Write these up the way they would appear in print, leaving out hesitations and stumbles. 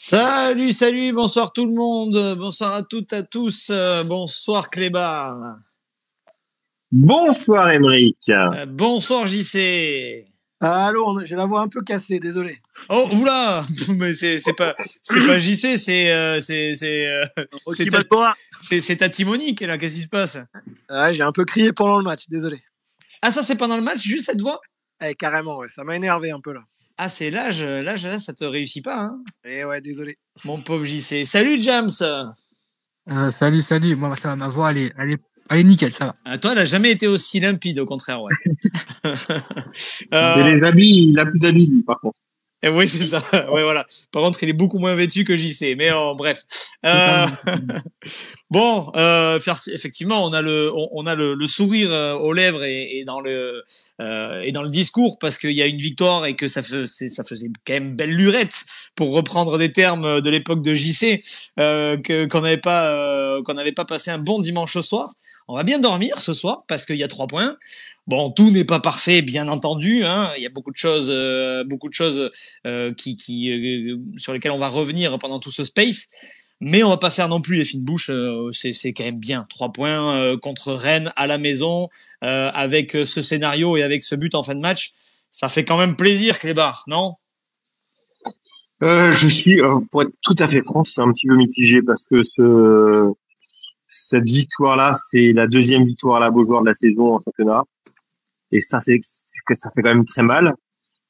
Salut, salut, bonsoir tout le monde, bonsoir à toutes, à tous, bonsoir Clébar, Bonsoir Émeric. bonsoir JC. Allô, j'ai la voix un peu cassée, désolé. Oh, oula, mais c'est pas JC, c'est c'est ta Timonique là, qu'est-ce qui se passe? Ouais, j'ai un peu crié pendant le match, désolé. Ah, ça c'est pendant le match, juste cette voix? Carrément, ouais, ça m'a énervé un peu là. Ah, c'est l'âge là, ça te réussit pas, hein, Ouais, désolé. mon pauvre JC. Salut James. Salut. Moi, ça va, ma voix, elle est nickel, ça va. Toi, elle a jamais été aussi limpide, au contraire, ouais. Et les habits, il a plus d'habits, lui, par contre. Oui, c'est ça. Ouais, voilà. Par contre, il est beaucoup moins vêtu que JC. Mais bref. Bon, effectivement, on a le sourire aux lèvres et dans le discours parce qu'il y a une victoire et que ça faisait quand même belle lurette pour reprendre des termes de l'époque de JC qu'on n'avait pas passé un bon dimanche au soir. On va bien dormir ce soir parce qu'il y a 3 points. Bon, tout n'est pas parfait, bien entendu. Hein. Il y a beaucoup de choses sur lesquelles on va revenir pendant tout ce space. Mais on va pas faire non plus les fines bouches. C'est quand même bien. 3 points contre Rennes à la maison, avec ce scénario et avec ce but en fin de match. Ça fait quand même plaisir, Clébar, non? Je suis, pour être tout à fait franc, c'est un petit peu mitigé parce que cette victoire-là, c'est la deuxième victoire à la Beaujoire de la saison en championnat. Et ça, c'est que ça fait quand même très mal.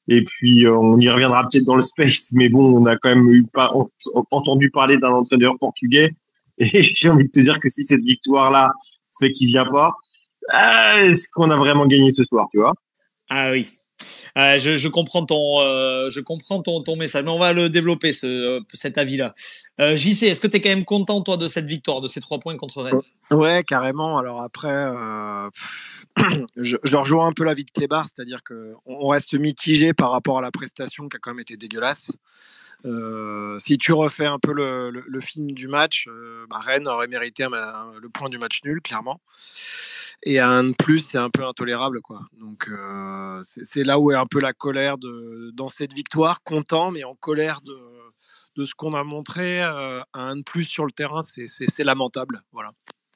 Et puis, on y reviendra peut-être dans le space, mais bon, on a quand même entendu parler d'un entraîneur portugais. Et j'ai envie de te dire que si cette victoire-là fait qu'il vient pas, est-ce qu'on a vraiment gagné ce soir, tu vois? Ah oui. Je comprends ton message, mais on va le développer cet avis-là. JC, est-ce que tu es quand même content toi de cette victoire, de ces 3 points contre Rennes? Ouais, carrément. Alors après, je rejoins un peu l'avis de Clébar, c'est-à-dire qu'on reste mitigé par rapport à la prestation qui a quand même été dégueulasse. Si tu refais un peu le film du match, Rennes aurait mérité le point du match nul, clairement. Et à un de plus, c'est un peu intolérable, quoi. Donc c'est là où est un peu la colère dans cette victoire, content, mais en colère de ce qu'on a montré. À un de plus sur le terrain, c'est lamentable, voilà.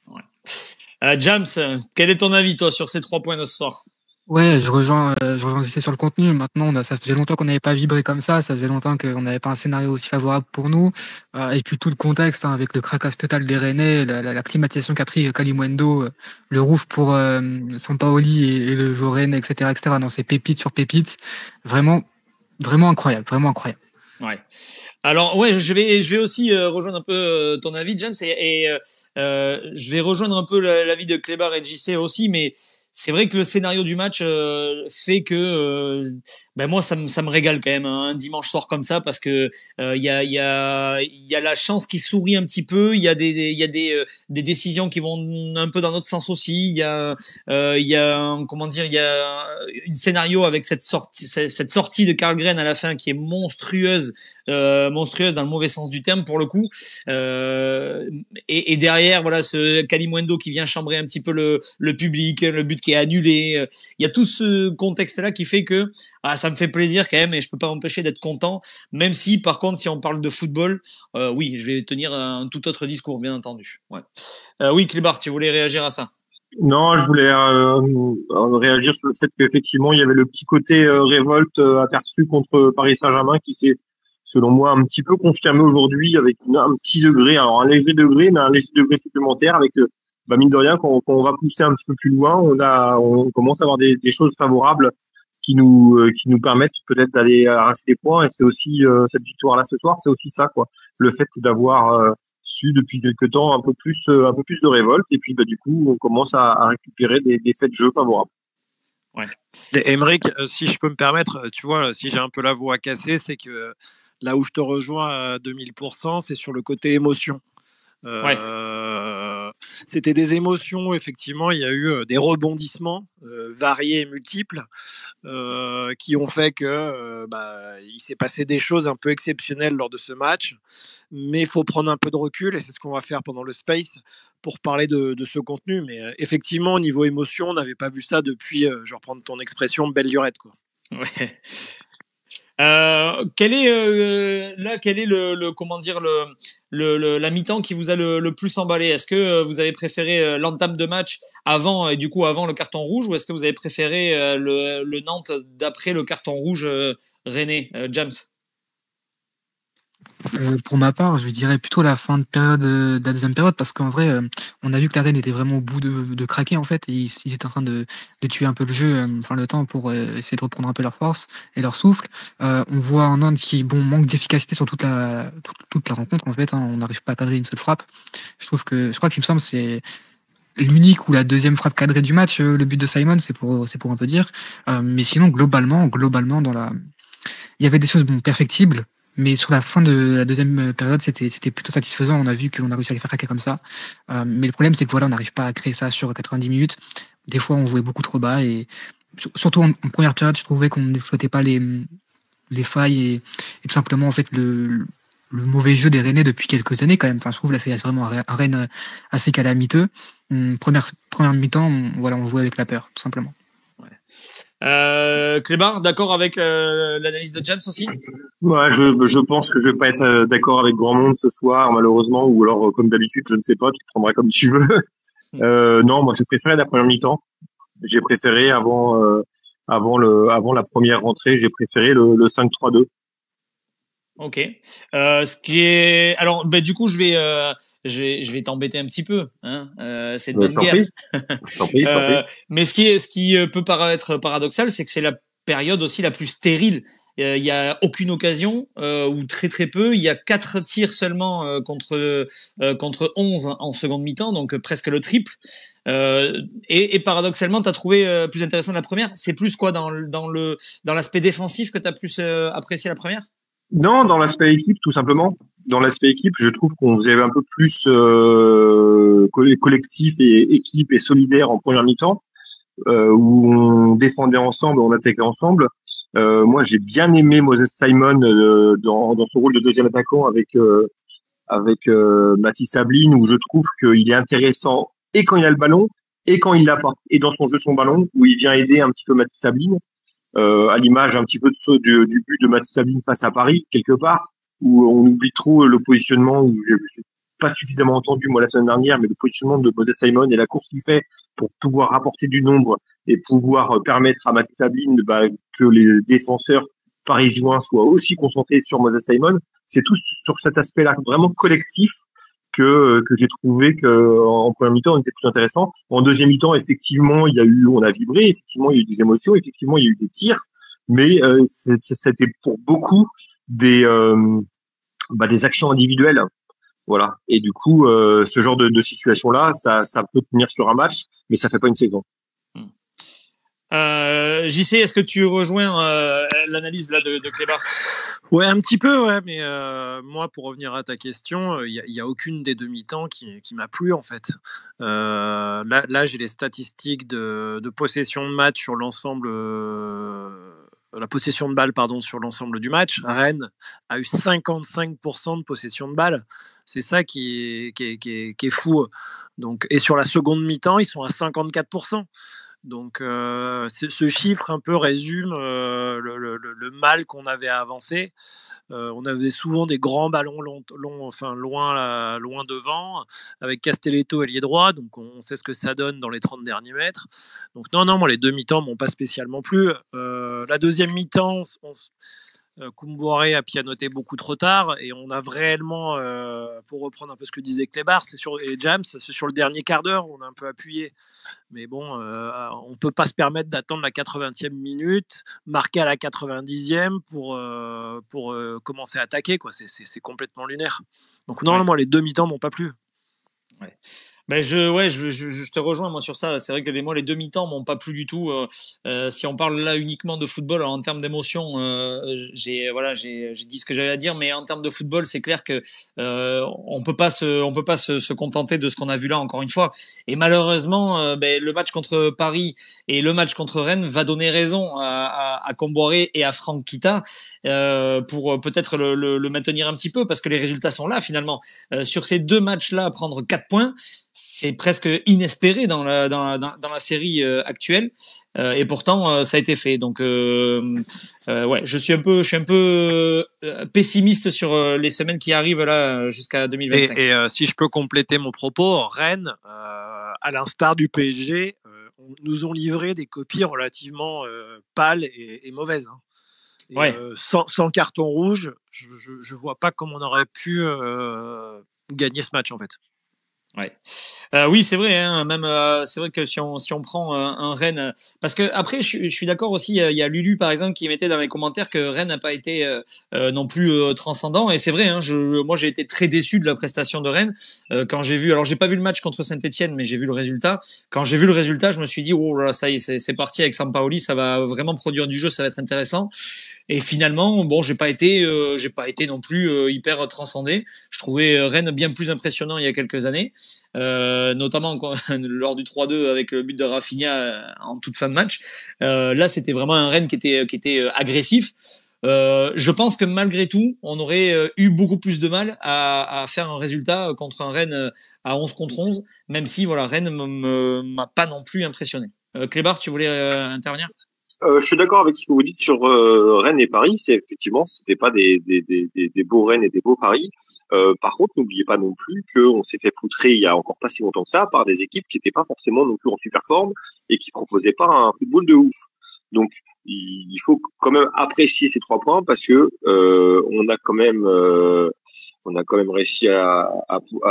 Ouais. James, quel est ton avis toi sur ces 3 points de ce soir? Ouais, je rejoins JC sur le contenu. Maintenant, ça faisait longtemps qu'on n'avait pas vibré comme ça faisait longtemps qu'on n'avait pas un scénario aussi favorable pour nous. Et puis tout le contexte, hein, avec le craquage total des Rennais, la climatisation qu'a pris Kalimundo, le roof pour Sampaoli et le joueur Rennes, etc. Non, c'est pépite sur pépite. Vraiment, vraiment incroyable, vraiment incroyable. Ouais. Alors ouais, je vais aussi rejoindre un peu ton avis, James, et je vais rejoindre un peu l'avis de Clébar et de JC aussi, mais c'est vrai que le scénario du match fait que ben moi ça me régale quand même hein, un dimanche soir comme ça parce que il y a la chance qui sourit un petit peu, il y a des décisions qui vont un peu dans notre sens aussi, comment dire, il y a une scénario avec cette sortie de Karlgren à la fin qui est monstrueuse dans le mauvais sens du terme pour le coup. Et derrière, voilà, ce Kalimundo qui vient chambrer un petit peu le public, le but qui est annulé. Il y a tout ce contexte-là qui fait que ça me fait plaisir quand même et je peux pas m'empêcher d'être content. Même si, par contre, si on parle de football, oui, je vais tenir un tout autre discours, bien entendu. Ouais. Oui, Clébar, tu voulais réagir à ça? Non, je voulais réagir sur le fait qu'effectivement, il y avait le petit côté révolte aperçu contre Paris Saint-Germain qui s'est, selon moi, un petit peu confirmé aujourd'hui avec un petit degré, alors un léger degré, mais un léger degré supplémentaire avec, mine de rien, quand on va pousser un petit peu plus loin, on commence à avoir des choses favorables qui nous permettent peut-être d'aller arracher des points. Et c'est aussi cette victoire-là ce soir, c'est aussi ça, quoi. Le fait d'avoir su depuis quelque temps un peu plus de révolte et puis du coup on commence à récupérer des faits de jeu favorables. Ouais. Émeric, si je peux me permettre, tu vois, si j'ai un peu la voix cassée, c'est que là où je te rejoins à 2000%, c'est sur le côté émotion. Ouais. C'était des émotions, effectivement, il y a eu des rebondissements variés et multiples qui ont fait que il s'est passé des choses un peu exceptionnelles lors de ce match, mais il faut prendre un peu de recul et c'est ce qu'on va faire pendant le space pour parler de ce contenu. Mais effectivement, au niveau émotion, on n'avait pas vu ça depuis, je vais reprendre ton expression, belle lurette, quoi. Ouais. Quel est comment dire la mi-temps qui vous a le plus emballé? Est-ce que vous avez préféré l'entame de match avant et du coup avant le carton rouge, ou est-ce que vous avez préféré le Nantes d'après le carton rouge rennais, James? Pour ma part, je dirais plutôt la fin de période, de la deuxième période, parce qu'en vrai, on a vu que la Rennes était vraiment au bout de craquer en fait, et ils étaient en train de tuer un peu le jeu, enfin le temps pour essayer de reprendre un peu leur force et leur souffle. On voit un Nantes qui manque d'efficacité sur toute la rencontre en fait. Hein, on n'arrive pas à cadrer une seule frappe. Je crois qu'il me semble c'est l'unique ou la deuxième frappe cadrée du match. Le but de Simon, c'est pour un peu dire. Mais sinon globalement il y avait des choses perfectibles, mais sur la fin de la deuxième période, c'était plutôt satisfaisant. On a vu qu'on a réussi à les faire craquer comme ça. Mais le problème, c'est que voilà, on n'arrive pas à créer ça sur 90 minutes. Des fois, on jouait beaucoup trop bas et surtout en première période, je trouvais qu'on n'exploitait pas les failles et tout simplement en fait le mauvais jeu des Rennais depuis quelques années quand même. Enfin, je trouve là c'est vraiment un Rennes assez calamiteux. Première mi-temps, voilà, on jouait avec la peur, tout simplement. Clébar, d'accord avec l'analyse de James aussi? Ouais, je pense que je vais pas être d'accord avec grand monde ce soir, malheureusement, ou alors comme d'habitude, je ne sais pas, tu te prendras comme tu veux. Non, moi j'ai préféré la première mi-temps. J'ai préféré avant la première rentrée, j'ai préféré le 5-3-2. Ok. Ce qui est, alors, du coup, je vais t'embêter un petit peu, hein. C'est de bonne Je t'en guerre. prie, je t'en prie, je t'en prie. Mais ce qui peut paraître paradoxal, c'est que c'est la période aussi la plus stérile. Il y a aucune occasion, ou très très peu. Il y a 4 tirs seulement contre 11 en seconde mi-temps, donc presque le triple. Et paradoxalement, tu as trouvé plus intéressant la première. C'est plus quoi dans l'aspect défensif que tu as plus apprécié la première? Non, dans l'aspect équipe, tout simplement. Dans l'aspect équipe, je trouve qu'on faisait un peu plus collectif et équipe et solidaire en première mi-temps, où on défendait ensemble, on attaquait ensemble. Moi, j'ai bien aimé Moses Simon dans son rôle de deuxième attaquant avec Mathis Sabline, où je trouve qu'il est intéressant et quand il a le ballon et quand il l'a pas. Et dans son jeu son ballon, où il vient aider un petit peu Mathis Sabline. À l'image un petit peu du but de Mathis Sabine face à Paris, quelque part, où on oublie trop le positionnement, où j'ai pas suffisamment entendu, moi, la semaine dernière, mais le positionnement de Moses Simon et la course qu'il fait pour pouvoir rapporter du nombre et pouvoir permettre à Mathis Sabine que les défenseurs parisiens soient aussi concentrés sur Moses Simon. C'est tout sur cet aspect-là, vraiment collectif, que j'ai trouvé que en première mi-temps on était plus intéressant. En deuxième mi-temps, effectivement, on a vibré, effectivement, il y a eu des émotions, effectivement, il y a eu des tirs, mais c'était pour beaucoup des actions individuelles, voilà. Et du coup, ce genre de situation-là, ça peut tenir sur un match, mais ça fait pas une saison. JC, est-ce que tu rejoins l'analyse là de Clébar? Ouais, un petit peu, ouais, mais moi, pour revenir à ta question, il y a aucune des demi-temps qui m'a plu en fait. Là, j'ai les statistiques de possession de match sur l'ensemble, la possession de balle, pardon, sur l'ensemble du match. Rennes a eu 55% de possession de balle. C'est ça qui est fou. Donc, et sur la seconde mi-temps, ils sont à 54%. Donc, ce chiffre un peu résume le mal qu'on avait à avancer. On avait souvent des grands ballons loin devant, avec Castelletto ailier droit, donc on sait ce que ça donne dans les 30 derniers mètres. Donc non, moi les deux mi-temps m'ont pas spécialement plu. La deuxième mi-temps, Koumboiré a pianoté beaucoup trop tard et on a réellement, pour reprendre un peu ce que disait Clébar et James, c'est sur le dernier quart d'heure où on a un peu appuyé. Mais bon, on ne peut pas se permettre d'attendre la 80e minute, marquer à la 90e pour commencer à attaquer. C'est complètement lunaire. Donc non, moi les deux mi-temps m'ont pas plu. Ouais. Je te rejoins moi sur ça. C'est vrai que les deux mi-temps m'ont pas plu du tout. Si on parle là uniquement de football en termes d'émotion, j'ai dit ce que j'avais à dire, mais en termes de football, c'est clair que on peut pas se contenter de ce qu'on a vu là encore une fois. Et malheureusement, le match contre Paris et le match contre Rennes va donner raison à à Comboiré et à Franck Kita pour peut-être le maintenir un petit peu, parce que les résultats sont là finalement. Sur ces 2 matchs-là, prendre 4 points, c'est presque inespéré dans la série actuelle, et pourtant ça a été fait. Donc ouais, je suis un peu pessimiste sur les semaines qui arrivent là jusqu'à 2025. Et si je peux compléter mon propos, Rennes, à l'instar du PSG, nous ont livré des copies relativement pâles et mauvaises. Hein. Et, ouais. Sans carton rouge, je vois pas comment on aurait pu gagner ce match en fait. Ouais. Oui, c'est vrai. Hein, même, c'est vrai que si on prend un Rennes, parce que après, je suis d'accord aussi. Il y a Lulu par exemple qui mettait dans les commentaires que Rennes n'a pas été non plus transcendant. Et c'est vrai. Hein, moi, j'ai été très déçu de la prestation de Rennes quand j'ai vu. Alors, j'ai pas vu le match contre Saint-Etienne, mais j'ai vu le résultat. Quand j'ai vu le résultat, je me suis dit, oh là, ça y est, c'est parti avec Sampaoli. Ça va vraiment produire du jeu. Ça va être intéressant. Et finalement, bon, j'ai pas été non plus hyper transcendé. Je trouvais Rennes bien plus impressionnant il y a quelques années, notamment lors du 3-2 avec le but de Rafinha en toute fin de match. Là, c'était vraiment un Rennes qui était agressif. Je pense que malgré tout, on aurait eu beaucoup plus de mal à faire un résultat contre un Rennes à 11 contre 11, même si voilà, Rennes m'a pas non plus impressionné. Clébar, tu voulais intervenir? Je suis d'accord avec ce que vous dites sur Rennes et Paris. C'est effectivement, c'était pas des beaux Rennes et des beaux Paris. Par contre, n'oubliez pas non plus qu'on s'est fait poutrer il y a encore pas si longtemps que ça par des équipes qui n'étaient pas forcément non plus en super forme et qui proposaient pas un football de ouf. Donc, il faut quand même apprécier ces 3 points parce que on a quand même réussi à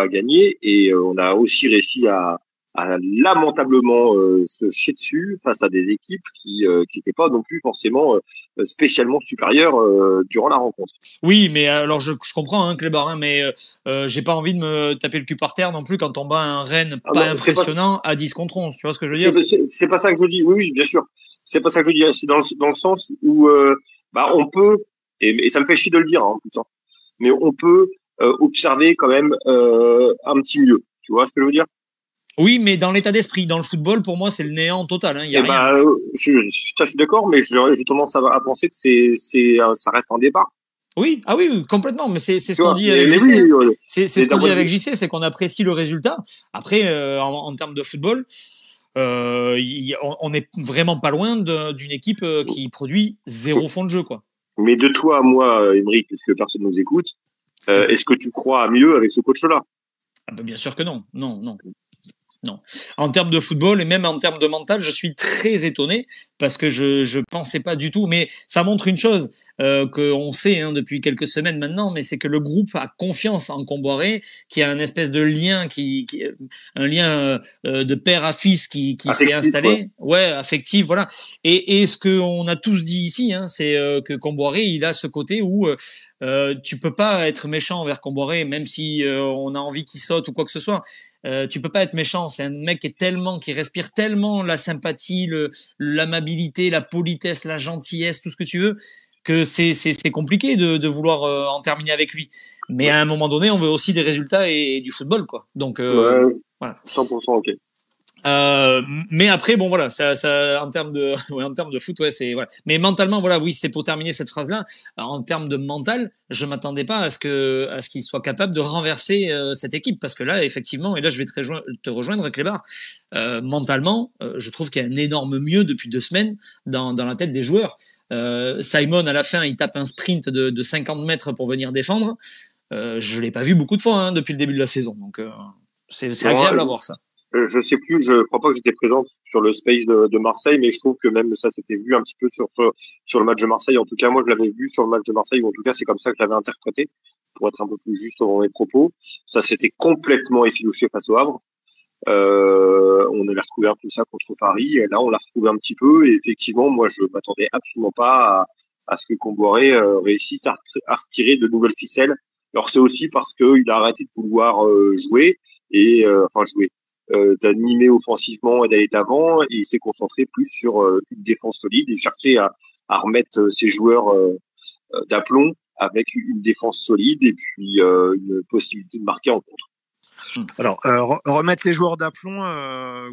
gagner et on a aussi réussi à lamentablement se chier dessus face à des équipes qui n'étaient pas non plus forcément spécialement supérieures durant la rencontre. Oui, mais alors je comprends, hein, Clébar, hein, mais j'ai pas envie de me taper le cul par terre non plus quand on bat un Rennes pas impressionnant à 10 contre 11. Tu vois ce que je veux dire? C'est pas ça que je dis. Oui, oui, bien sûr. C'est pas ça que je dis. C'est dans le sens où on peut, et ça me fait chier de le dire en plus, hein, mais on peut observer quand même un petit mieux. Tu vois ce que je veux dire? Oui, mais dans l'état d'esprit, dans le football, pour moi, c'est le néant total. Hein, y a rien. Je suis d'accord, mais j'ai tendance à penser que ça reste un départ. Oui, ah oui, complètement. Mais c'est ce qu'on dit avec JC. Oui, c'est ce qu'on dit avec JC, c'est qu'on apprécie le résultat. Après, en termes de football, on est vraiment pas loin d'une équipe qui produit 0 fond de jeu, quoi. Mais de toi à moi, Émeric, puisque personne nous écoute, est-ce que tu crois à mieux avec ce coach-là? Ah ben bien sûr que non. Non. En termes de football et même en termes de mental, je suis très étonné parce que je pensais pas du tout. Mais ça montre une chose qu'on sait depuis quelques semaines maintenant, mais c'est que le groupe a confiance en Comboiré, qui a un espèce de lien, un lien de père à fils qui s'est installé, ouais, affectif, voilà. Et ce qu'on a tous dit ici, c'est que Comboiré, il a ce côté où tu peux pas être méchant envers Comboiré, même si on a envie qu'il saute ou quoi que ce soit. Tu peux pas être méchant. C'est un mec qui respire tellement la sympathie, l'amabilité, la politesse, la gentillesse, tout ce que tu veux, que c'est compliqué de vouloir en terminer avec lui. Mais à un moment donné, on veut aussi des résultats et du football, quoi. Donc voilà. 100% ok. Mais après, bon voilà, ça en termes de foot, ouais, c'est voilà. Mais mentalement, voilà, oui, c'était pour terminer cette phrase-là. En termes de mental, je m'attendais pas à ce qu'il soit capable de renverser cette équipe, parce que là, effectivement, et là, je vais te rejoindre, Clébar. Mentalement, je trouve qu'il y a un énorme mieux depuis 2 semaines dans la tête des joueurs. Simon, à la fin, il tape un sprint de 50 mètres pour venir défendre. Je l'ai pas vu beaucoup de fois depuis le début de la saison, donc c'est agréable à voir ça. Je sais plus, je crois pas que j'étais présent sur le space de Marseille, mais je trouve que même ça s'était vu un petit peu sur le match de Marseille. En tout cas, moi, je l'avais vu sur le match de Marseille, ou en tout cas, c'est comme ça que je l'avais interprété, pour être un peu plus juste dans mes propos. Ça s'était complètement effilouché face au Havre. On avait retrouvé un peu ça contre Paris, et là, on l'a retrouvé un petit peu, et effectivement, moi, je m'attendais absolument pas à ce que Comboiré réussisse à retirer de nouvelles ficelles. Alors, c'est aussi parce qu'il a arrêté de vouloir jouer, d'animer offensivement et d'aller d'avant, et il s'est concentré plus sur une défense solide et chercher à remettre ses joueurs d'aplomb avec une défense solide et puis une possibilité de marquer en contre. Alors, remettre les joueurs d'aplomb,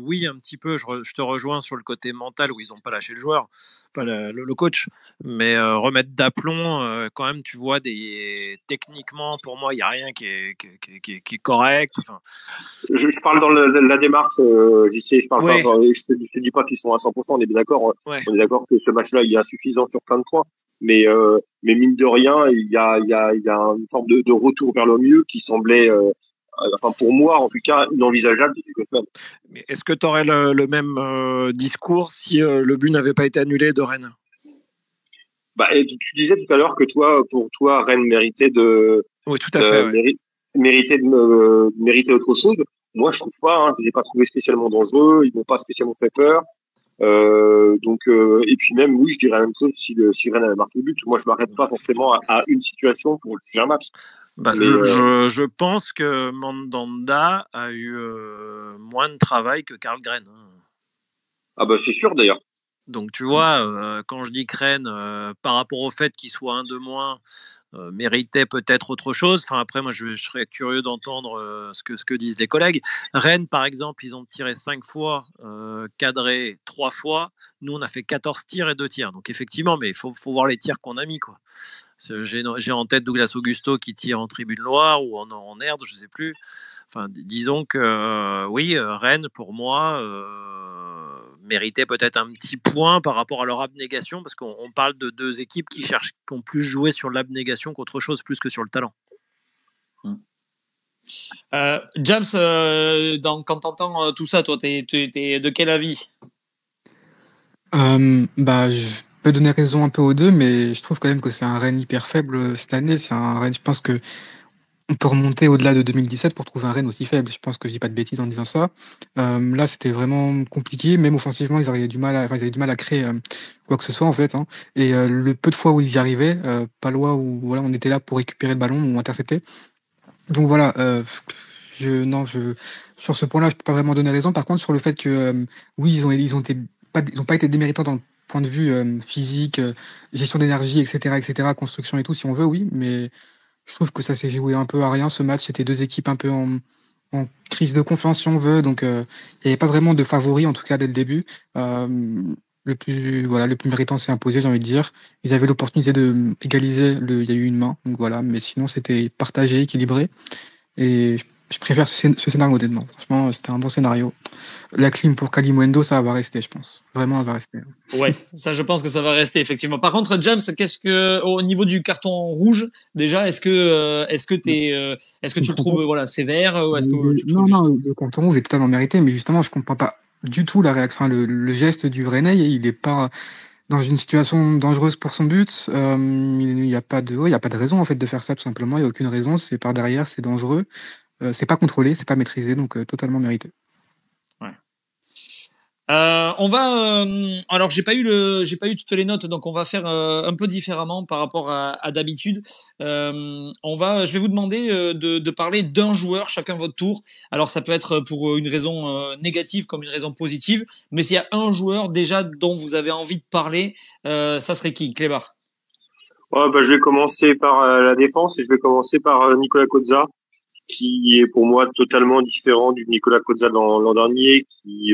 oui, un petit peu. Je te rejoins sur le côté mental où ils n'ont pas lâché le joueur, enfin le coach. Mais remettre d'aplomb, quand même, tu vois, techniquement, pour moi, il n'y a rien qui est correct. Enfin, je parle dans la démarche, JC, je parle pas, je te dis pas qu'ils sont à 100%, on est bien d'accord. Ouais. On est d'accord que ce match-là, il est insuffisant sur plein de points. Mais mine de rien, il y a une forme de retour vers le mieux qui semblait, enfin pour moi en tout cas, inenvisageable il y a quelques semaines. Mais est-ce que tu aurais le même discours si le but n'avait pas été annulé de Rennes? Bah, tu disais tout à l'heure que pour toi, Rennes méritait de, oui, tout à fait, méritait autre chose. Moi, je trouve pas. Hein, je les ai pas trouvés spécialement dangereux. Ils m'ont pas spécialement fait peur. Et puis même, oui, je dirais la même chose si Rennes avait marqué le but. Moi, je m'arrête pas forcément à une situation pour juger un match. Bah, je pense que Mandanda a eu moins de travail que Karlgren. Ah bah c'est sûr d'ailleurs. Donc tu vois, quand je dis que Rennes, par rapport au fait qu'il soit un de moins, méritait peut-être autre chose. Enfin, après, moi, je serais curieux d'entendre ce que disent les collègues. Rennes, par exemple, ils ont tiré 5 fois, cadré 3 fois. Nous, on a fait 14 tirs et 2 tirs. Donc effectivement, mais il faut voir les tirs qu'on a mis, quoi. J'ai en tête Douglas Augusto qui tire en tribune Loire ou en Erde, je ne sais plus. Enfin, disons que oui, Rennes, pour moi, méritait peut-être un petit point par rapport à leur abnégation, parce qu'on parle de deux équipes qui ont plus joué sur l'abnégation qu'autre chose, plus que sur le talent. James, quand tu entends tout ça, toi, t'es de quel avis? Je peux donner raison un peu aux deux, mais je trouve quand même que c'est un Rennes hyper faible cette année. C'est un Rennes, je pense que on peut remonter au-delà de 2017 pour trouver un Rennes aussi faible. Je pense que je dis pas de bêtises en disant ça. Là, c'était vraiment compliqué. Même offensivement, ils avaient du mal à créer quoi que ce soit en fait. Hein. Et le peu de fois où ils y arrivaient, Palois où voilà, on était là pour récupérer le ballon ou intercepter. Donc voilà. Sur ce point-là, je peux pas vraiment donner raison. Par contre, sur le fait que oui, ils ont pas été déméritants dans le point de vue physique, gestion d'énergie, etc., construction et tout, si on veut, oui, mais je trouve que ça s'est joué un peu à rien ce match. C'était deux équipes un peu en crise de confiance, si on veut. Donc, il n'y avait pas vraiment de favoris, en tout cas, dès le début. Le plus méritant s'est imposé, j'ai envie de dire. Ils avaient l'opportunité de égaliser. Il y a eu une main. Donc voilà. Mais sinon, c'était partagé, équilibré. Et je préfère ce scénario, honnêtement. Franchement, c'était un bon scénario. La clim pour Kalimundo, ça va rester, je pense. Vraiment, elle va rester. Ouais, ça, je pense que ça va rester, effectivement. Par contre, James, au niveau du carton rouge, déjà, est-ce que tu le trouves, voilà, sévère, ou est-ce que tu le trouves Non, le carton rouge est totalement mérité, mais justement, je comprends pas du tout la réaction, le geste du Rennais, il est pas dans une situation dangereuse pour son but. Il n'y a pas de raison, en fait, de faire ça, tout simplement. Il n'y a aucune raison. C'est par derrière, c'est dangereux. C'est pas contrôlé, c'est pas maîtrisé, donc totalement mérité. Ouais. Alors j'ai pas eu toutes les notes, donc on va faire un peu différemment par rapport à d'habitude. Je vais vous demander de parler d'un joueur chacun votre tour. Alors ça peut être pour une raison négative comme une raison positive, mais s'il y a un joueur déjà dont vous avez envie de parler, ça serait qui, Clébar? Je vais commencer par la défense et je vais commencer par Nicolas Kozza, qui est pour moi totalement différent du Nicolas Kozza l'an dernier, qui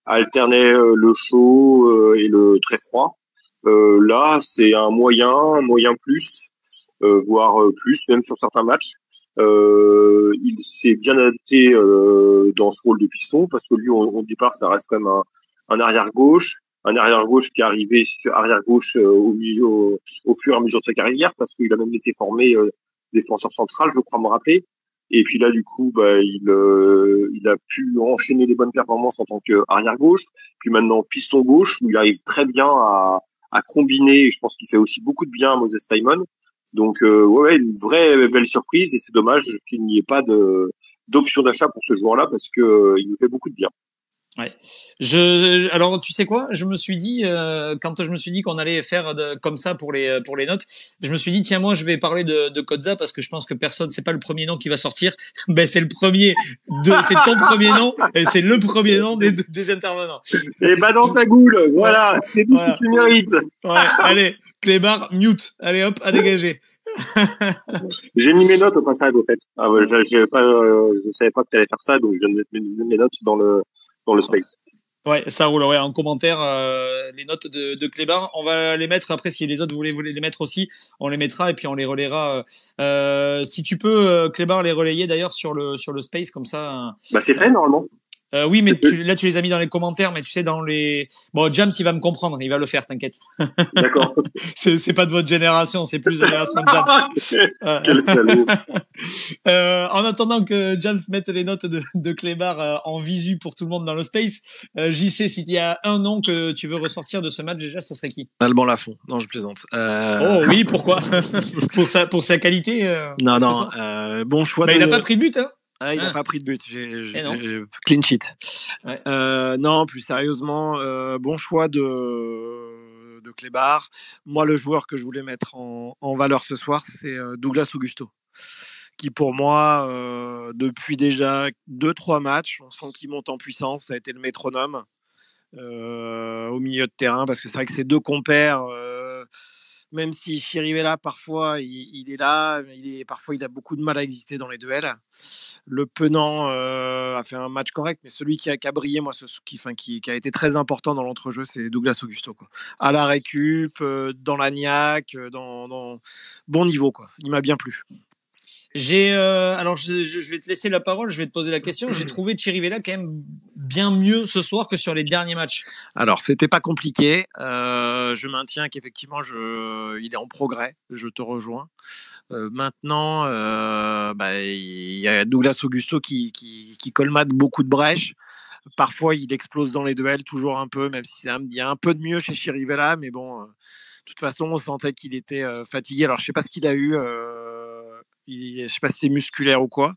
alternait le chaud et le très froid. Là, c'est un moyen plus, voire plus, même sur certains matchs. Il s'est bien adapté dans ce rôle de piston, parce que lui, au départ, ça reste quand même un arrière-gauche qui est arrivé sur arrière-gauche au fur et à mesure de sa carrière, parce qu'il a même été formé défenseur central, je crois me rappeler. Et puis là, du coup, il a pu enchaîner les bonnes performances en tant qu'arrière gauche. Puis maintenant, piston gauche, où il arrive très bien à combiner. Et je pense qu'il fait aussi beaucoup de bien à Moses Simon. Donc, une vraie belle surprise. Et c'est dommage qu'il n'y ait pas d'option d'achat pour ce joueur-là, parce que il nous fait beaucoup de bien. Ouais. Alors tu sais quoi, je me suis dit quand je me suis dit qu'on allait faire comme ça pour les notes, je me suis dit tiens, moi je vais parler de Kozza parce que je pense que c'est pas le premier nom qui va sortir. Ben c'est c'est ton premier nom et c'est le premier nom des intervenants. Et dans ta goule, voilà, c'est tout ce que tu mérites. Ouais, allez, Clébar, mute. Allez hop, à dégager. J'ai mis mes notes au passage, au fait. Ah, ouais, je savais pas que tu allais faire ça, donc je vais mettre mes notes dans le space. Ouais, ça roule. Ouais, en commentaire, les notes de Clébar, on va les mettre. Après, si les autres voulaient les mettre aussi, on les mettra et puis on les relaiera. Si tu peux, Clébar, les relayer d'ailleurs sur le space comme ça. Bah c'est fait normalement. Oui, mais là, tu les as mis dans les commentaires, mais tu sais, dans les. Bon, James, il va me comprendre, il va le faire, t'inquiète. D'accord. c'est pas de votre génération, c'est plus de la génération de James. Quel salaud. En attendant que James mette les notes de Clébar en visu pour tout le monde dans le space, JC, s'il y a un nom que tu veux ressortir de ce match déjà, ça serait qui? Alban Lafont. Non, je plaisante. Oh oui, pourquoi? pour sa qualité. Non, bon choix. Bah, il a pas pris de but, hein? Ah, il n'a pas pris de but. J'ai clean sheet. Ouais. Non, plus sérieusement, bon choix de Clébar. Moi, le joueur que je voulais mettre en valeur ce soir, c'est Douglas Augusto, qui pour moi, depuis déjà 2-3 matchs, on sent qu'il monte en puissance. Ça a été le métronome au milieu de terrain, parce que c'est vrai que ces deux compères, même si Chirivella, parfois, il est là, parfois il a beaucoup de mal à exister dans les duels. Le Penant a fait un match correct, mais celui qui a brillé, moi, qui a été très important dans l'entrejeu, c'est Douglas Augusto, quoi. À la récup, dans la niaque, dans bon niveau, quoi. Il m'a bien plu. Alors je vais te laisser la parole, je vais te poser la question. J'ai trouvé Chirivella quand même bien mieux ce soir que sur les derniers matchs. Alors c'était pas compliqué. Je maintiens qu'effectivement il est en progrès. Je te rejoins. Maintenant, il y a Douglas Augusto qui colmate beaucoup de brèches. Parfois, il explose dans les duels, toujours un peu, même si il y a un peu de mieux chez Chirivella, mais bon, de toute façon, on sentait qu'il était fatigué. Alors, je sais pas ce qu'il a eu. Je sais pas si c'est musculaire ou quoi,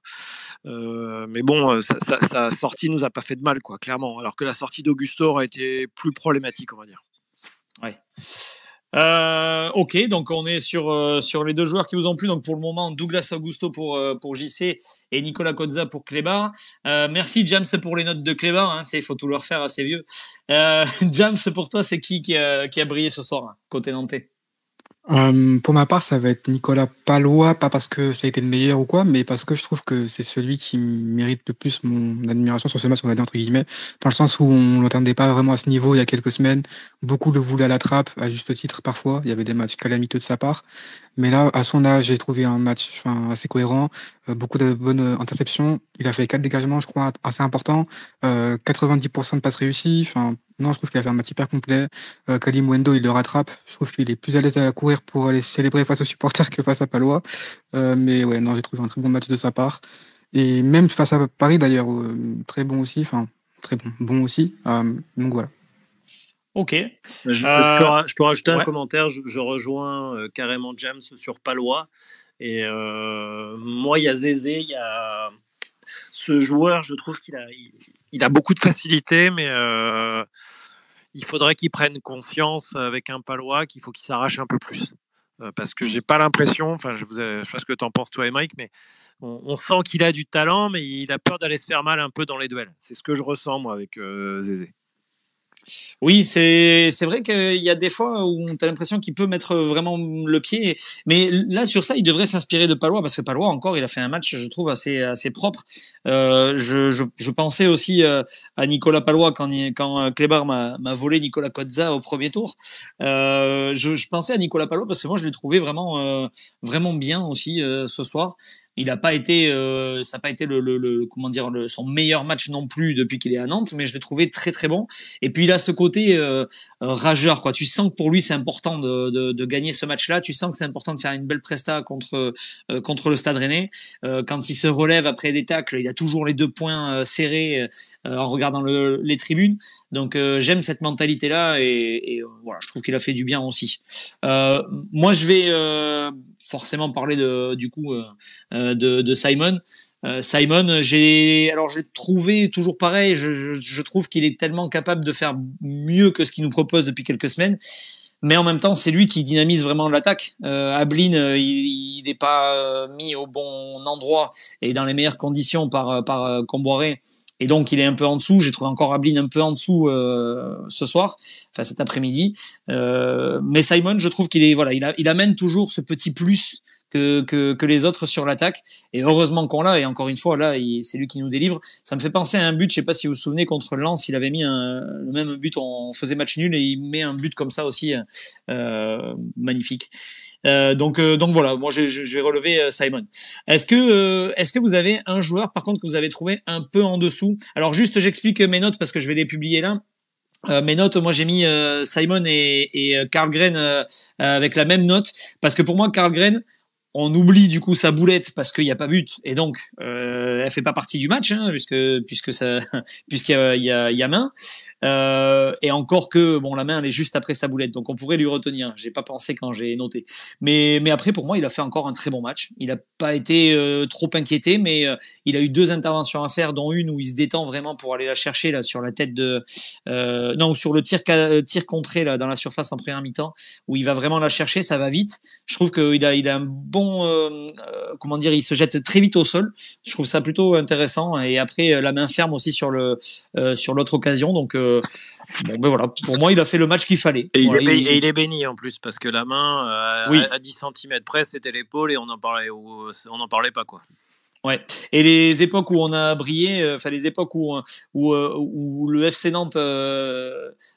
mais bon, sa sortie nous a pas fait de mal, quoi, clairement. Alors que la sortie d'Augusto aurait été plus problématique, on va dire. Ouais. Ok, donc on est sur les deux joueurs qui vous ont plu. Donc pour le moment, Douglas Augusto pour JC et Nicolas Kozza pour Clébar. Merci James pour les notes de Clébar. Hein, il faut tout leur faire assez vieux. James, pour toi, c'est qui a brillé ce soir, hein, côté nantais? Pour ma part, ça va être Nicolas Palois, pas parce que ça a été le meilleur ou quoi, mais parce que je trouve que c'est celui qui mérite le plus mon admiration sur ce match, on va dire entre guillemets, dans le sens où on l'entendait pas vraiment à ce niveau il y a quelques semaines. Beaucoup le voulaient à la trappe, à juste titre parfois. Il y avait des matchs calamiteux de sa part. Mais là, à son âge, j'ai trouvé un match assez cohérent, beaucoup de bonnes interceptions. Il a fait 4 dégagements, je crois, assez importants, 90% de passes réussies. Non, je trouve qu'il a fait un match hyper complet. Kalim Wendo, il le rattrape. Je trouve qu'il est plus à l'aise à courir pour aller célébrer face aux supporters que face à Palois. Mais ouais, non, j'ai trouvé un très bon match de sa part. Et même face à Paris, d'ailleurs, très bon aussi. Très bon aussi. Donc voilà. Ok. Je peux rajouter un ouais. commentaire. Je rejoins carrément James sur Palois. Et moi, il y a Zézé, il y a ce joueur, je trouve qu'il a beaucoup de facilité, mais il faudrait qu'il prenne conscience avec un Palois qu'il faut qu'il s'arrache un peu plus. Parce que j'ai pas l'impression, je sais pas ce que tu en penses toi, Émeric, mais on sent qu'il a du talent, mais il a peur d'aller se faire mal un peu dans les duels. C'est ce que je ressens, moi, avec Zézé. Oui, c'est vrai qu'il y a des fois où tu as l'impression qu'il peut mettre vraiment le pied. Mais là, sur ça, il devrait s'inspirer de Palois, parce que Palois, encore, il a fait un match, je trouve, assez propre. Je pensais aussi à Nicolas Palois quand Clébar m'a volé Nicolas Kozza au premier tour. Je pensais à Nicolas Palois parce que moi, je l'ai trouvé vraiment bien aussi ce soir. Il n'a pas été, ça n'a pas été comment dire, son meilleur match non plus depuis qu'il est à Nantes, mais je l'ai trouvé très très bon. Et puis il a ce côté rageur, quoi. Tu sens que pour lui c'est important de gagner ce match-là. Tu sens que c'est important de faire une belle presta contre le Stade Rennais. Quand il se relève après des tacles, il a toujours les 2 poings serrés en regardant les tribunes. Donc j'aime cette mentalité-là et voilà, je trouve qu'il a fait du bien aussi. Moi je vais forcément parler du coup de Simon. Simon, j'ai trouvé toujours pareil. Je trouve qu'il est tellement capable de faire mieux que ce qu'il nous propose depuis quelques semaines. Mais en même temps, c'est lui qui dynamise vraiment l'attaque. Ablin, il n'est pas mis au bon endroit et dans les meilleures conditions par Comboiré. Et donc, il est un peu en dessous. J'ai trouvé encore Ablin un peu en dessous ce soir, enfin cet après-midi. Mais Simon, je trouve qu'il est il amène toujours ce petit plus que les autres sur l'attaque. Et heureusement qu'on l'a. Et encore une fois, là, c'est lui qui nous délivre. Ça me fait penser à un but. Je sais pas si vous vous souvenez contre Lens, il avait mis le même but. On faisait match nul et il met un but comme ça aussi, magnifique. Donc voilà. Moi, je vais relever Simon. Est-ce que vous avez un joueur, par contre, que vous avez trouvé un peu en dessous? Alors juste, j'explique mes notes parce que je vais les publier là. Mes notes, moi j'ai mis Simon et Karlgren avec la même note parce que pour moi Karlgren, on oublie du coup sa boulette parce qu'il n'y a pas but et donc elle fait pas partie du match hein, puisque ça puisqu'il y a main et encore que bon la main elle est juste après sa boulette donc on pourrait lui retenir. J'ai pas pensé quand j'ai noté mais après pour moi il a fait encore un très bon match. Il a pas été trop inquiété mais il a eu 2 interventions à faire dont une où il se détend vraiment pour aller la chercher là sur la tête de non sur le tir contré là dans la surface en première mi-temps où il va vraiment la chercher, ça va vite. Je trouve qu'il a un bon comment dire, il se jette très vite au sol. Je trouve ça plutôt intéressant et après la main ferme aussi sur l'autre occasion. Donc bon ben voilà, pour moi il a fait le match qu'il fallait. Et voilà, il est béni en plus parce que la main oui. à 10 cm près c'était l'épaule et on n'en parlait pas quoi. Ouais. Et les époques où on a brillé, enfin les époques où le FC Nantes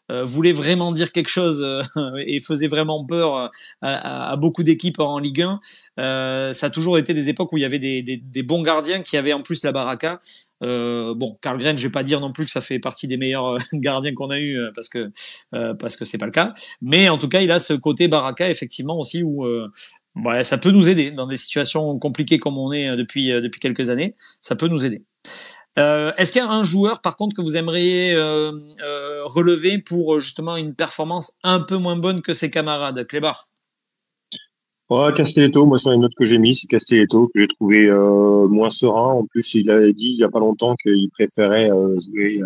voulait vraiment dire quelque chose et faisait vraiment peur à beaucoup d'équipes en Ligue 1, ça a toujours été des époques où il y avait des bons gardiens qui avaient en plus la baraka. Bon, Karlgren, je vais pas dire non plus que ça fait partie des meilleurs gardiens qu'on a eu parce que c'est pas le cas. Mais en tout cas, il a ce côté baraka effectivement aussi où ouais, ça peut nous aider dans des situations compliquées comme on est depuis quelques années. Ça peut nous aider. Est-ce qu'il y a un joueur, par contre, que vous aimeriez relever pour justement une performance un peu moins bonne que ses camarades, Clébar? Ouais, Castelletto, moi sur les notes que j'ai mis, c'est Castelletto que j'ai trouvé moins serein. En plus, il avait dit il y a pas longtemps qu'il préférait jouer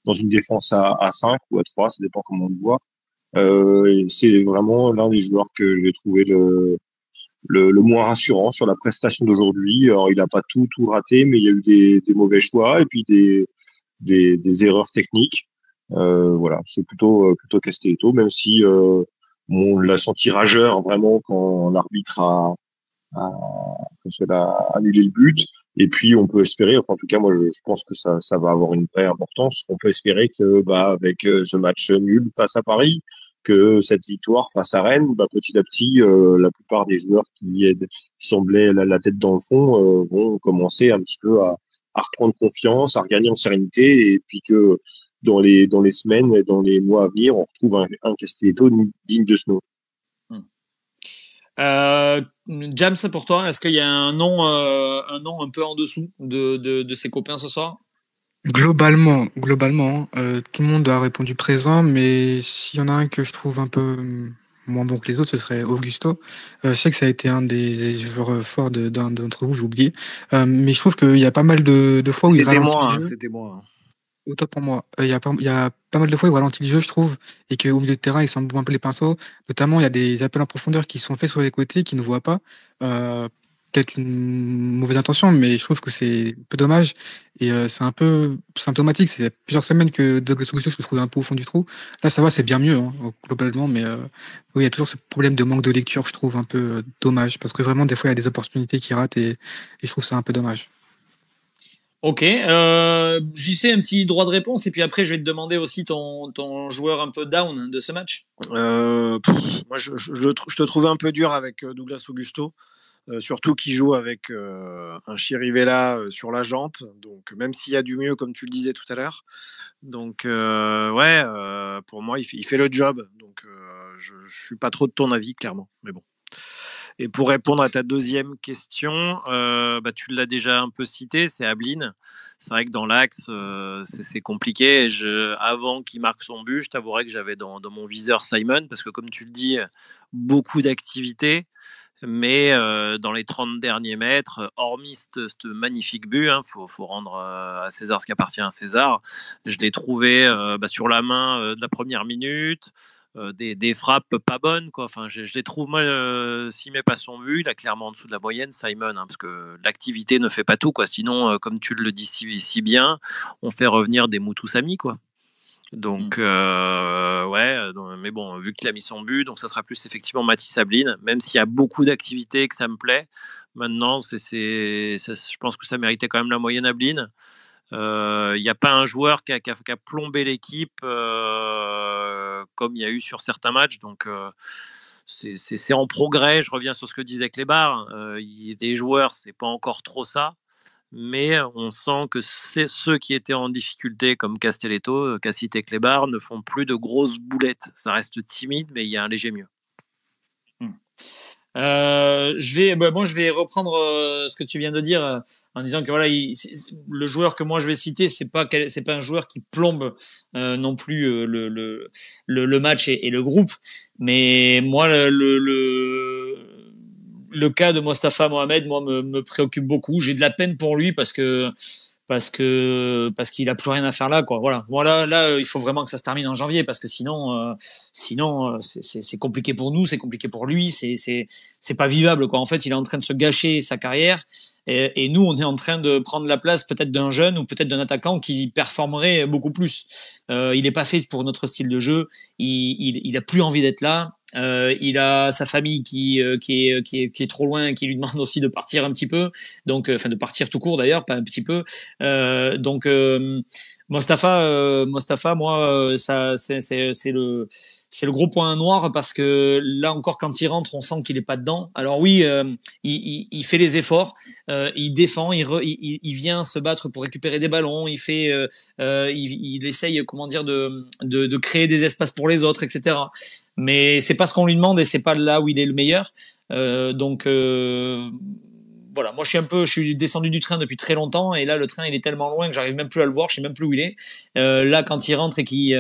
dans une défense à 5 ou à 3, ça dépend comment on le voit. Et c'est vraiment l'un des joueurs que j'ai trouvé le moins rassurant sur la prestation d'aujourd'hui. Alors, il n'a pas tout raté, mais il y a eu des mauvais choix et puis des erreurs techniques. Voilà, c'est plutôt Castelletto, même si on l'a senti rageur vraiment quand l'arbitre a, a annulé le but. Et puis on peut espérer, enfin, en tout cas moi je pense que ça va avoir une vraie importance. On peut espérer que avec ce match nul face à Paris, que cette victoire face à Rennes, petit à petit, la plupart des joueurs qui semblaient la tête dans le fond vont commencer un petit peu à reprendre confiance, à regagner en sérénité, et puis que dans les semaines et dans les mois à venir, on retrouve un Castelletto digne de ce nom. James, pour toi, est-ce qu'il y a un nom un peu en dessous de ses copains ce soir? Globalement, tout le monde a répondu présent, mais s'il y en a un que je trouve un peu moins bon que les autres, ce serait Augusto. Je sais que ça a été un des joueurs forts d'un d'entre vous, j'ai oublié. Mais je trouve qu'il y a pas mal de fois où il ralentit le jeu. C'était moi. Autant pour moi. Il y a pas mal de fois où il ralentit le jeu, je trouve, et qu'au milieu de terrain, il s'en un peu les pinceaux. Notamment, il y a des appels en profondeur qui sont faits sur les côtés, qui ne voient pas. Peut-être une mauvaise intention, mais je trouve que c'est un peu dommage. Et c'est un peu symptomatique. C'est plusieurs semaines que Douglas Augusto, je le trouve un peu au fond du trou. Là, ça va, c'est bien mieux, hein, globalement, mais oui, il y a toujours ce problème de manque de lecture, je trouve un peu dommage, parce que vraiment, des fois, il y a des opportunités qui ratent, et je trouve ça un peu dommage. Ok, j'y sais un petit droit de réponse et puis après je vais te demander aussi ton joueur un peu down de ce match. Moi je te trouve un peu dur avec Douglas Augusto, surtout qu'il joue avec un Chirivella sur la jante, donc même s'il y a du mieux comme tu le disais tout à l'heure, donc pour moi il fait le job, donc je suis pas trop de ton avis clairement, mais bon. Et pour répondre à ta deuxième question, tu l'as déjà un peu cité, c'est Ablin. C'est vrai que dans l'axe, c'est compliqué. Avant qu'il marque son but, je t'avouerais que j'avais dans mon viseur Simon, parce que comme tu le dis, beaucoup d'activités. Mais dans les 30 derniers mètres, hormis ce magnifique but, faut rendre à César ce qui appartient à César, je l'ai trouvé sur la main de la première minute, des frappes pas bonnes, quoi. Enfin, je les trouve mal. S'il met pas son but, il a clairement en dessous de la moyenne, Simon, parce que l'activité ne fait pas tout, quoi. Sinon, comme tu le dis si bien, on fait revenir des Moutoussamy, quoi. Donc, mais mais bon, vu qu'il a mis son but, donc ça sera plus effectivement Mathis Ablin, même s'il y a beaucoup d'activités que ça me plaît. Maintenant, je pense que ça méritait quand même la moyenne Ablin. Il n'y a pas un joueur qui a plombé l'équipe comme il y a eu sur certains matchs. Donc, c'est en progrès. Je reviens sur ce que disait Clébar. Des joueurs, c'est pas encore trop ça. Mais on sent que ceux qui étaient en difficulté, comme Castelletto, qu'a cité Clébar, ne font plus de grosses boulettes. Ça reste timide, mais il y a un léger mieux. Je vais reprendre ce que tu viens de dire en disant que voilà, le joueur que moi je vais citer, c'est pas un joueur qui plombe non plus le match et le groupe, mais moi le cas de Mostafa Mohamed, moi me préoccupe beaucoup. J'ai de la peine pour lui parce qu'il a plus rien à faire là, quoi. Voilà, là il faut vraiment que ça se termine en janvier parce que sinon c'est compliqué pour nous, c'est compliqué pour lui, c'est pas vivable, quoi. En fait, il est en train de se gâcher sa carrière et nous on est en train de prendre la place peut-être d'un jeune ou peut-être d'un attaquant qui performerait beaucoup plus. Il est pas fait pour notre style de jeu, il a plus envie d'être là. Il a sa famille qui est trop loin, qui lui demande aussi de partir un petit peu, donc de partir tout court d'ailleurs, pas un petit peu. Mostafa, moi, ça c'est le gros point noir parce que là encore quand il rentre, on sent qu'il est pas dedans. Alors oui, il fait les efforts, il défend, il vient se battre pour récupérer des ballons, il essaye comment dire de créer des espaces pour les autres, etc. Mais c'est pas ce qu'on lui demande et c'est pas là où il est le meilleur. Voilà, moi je suis descendu du train depuis très longtemps et là le train il est tellement loin que j'arrive même plus à le voir, je sais même plus où il est. Là quand il rentre et qui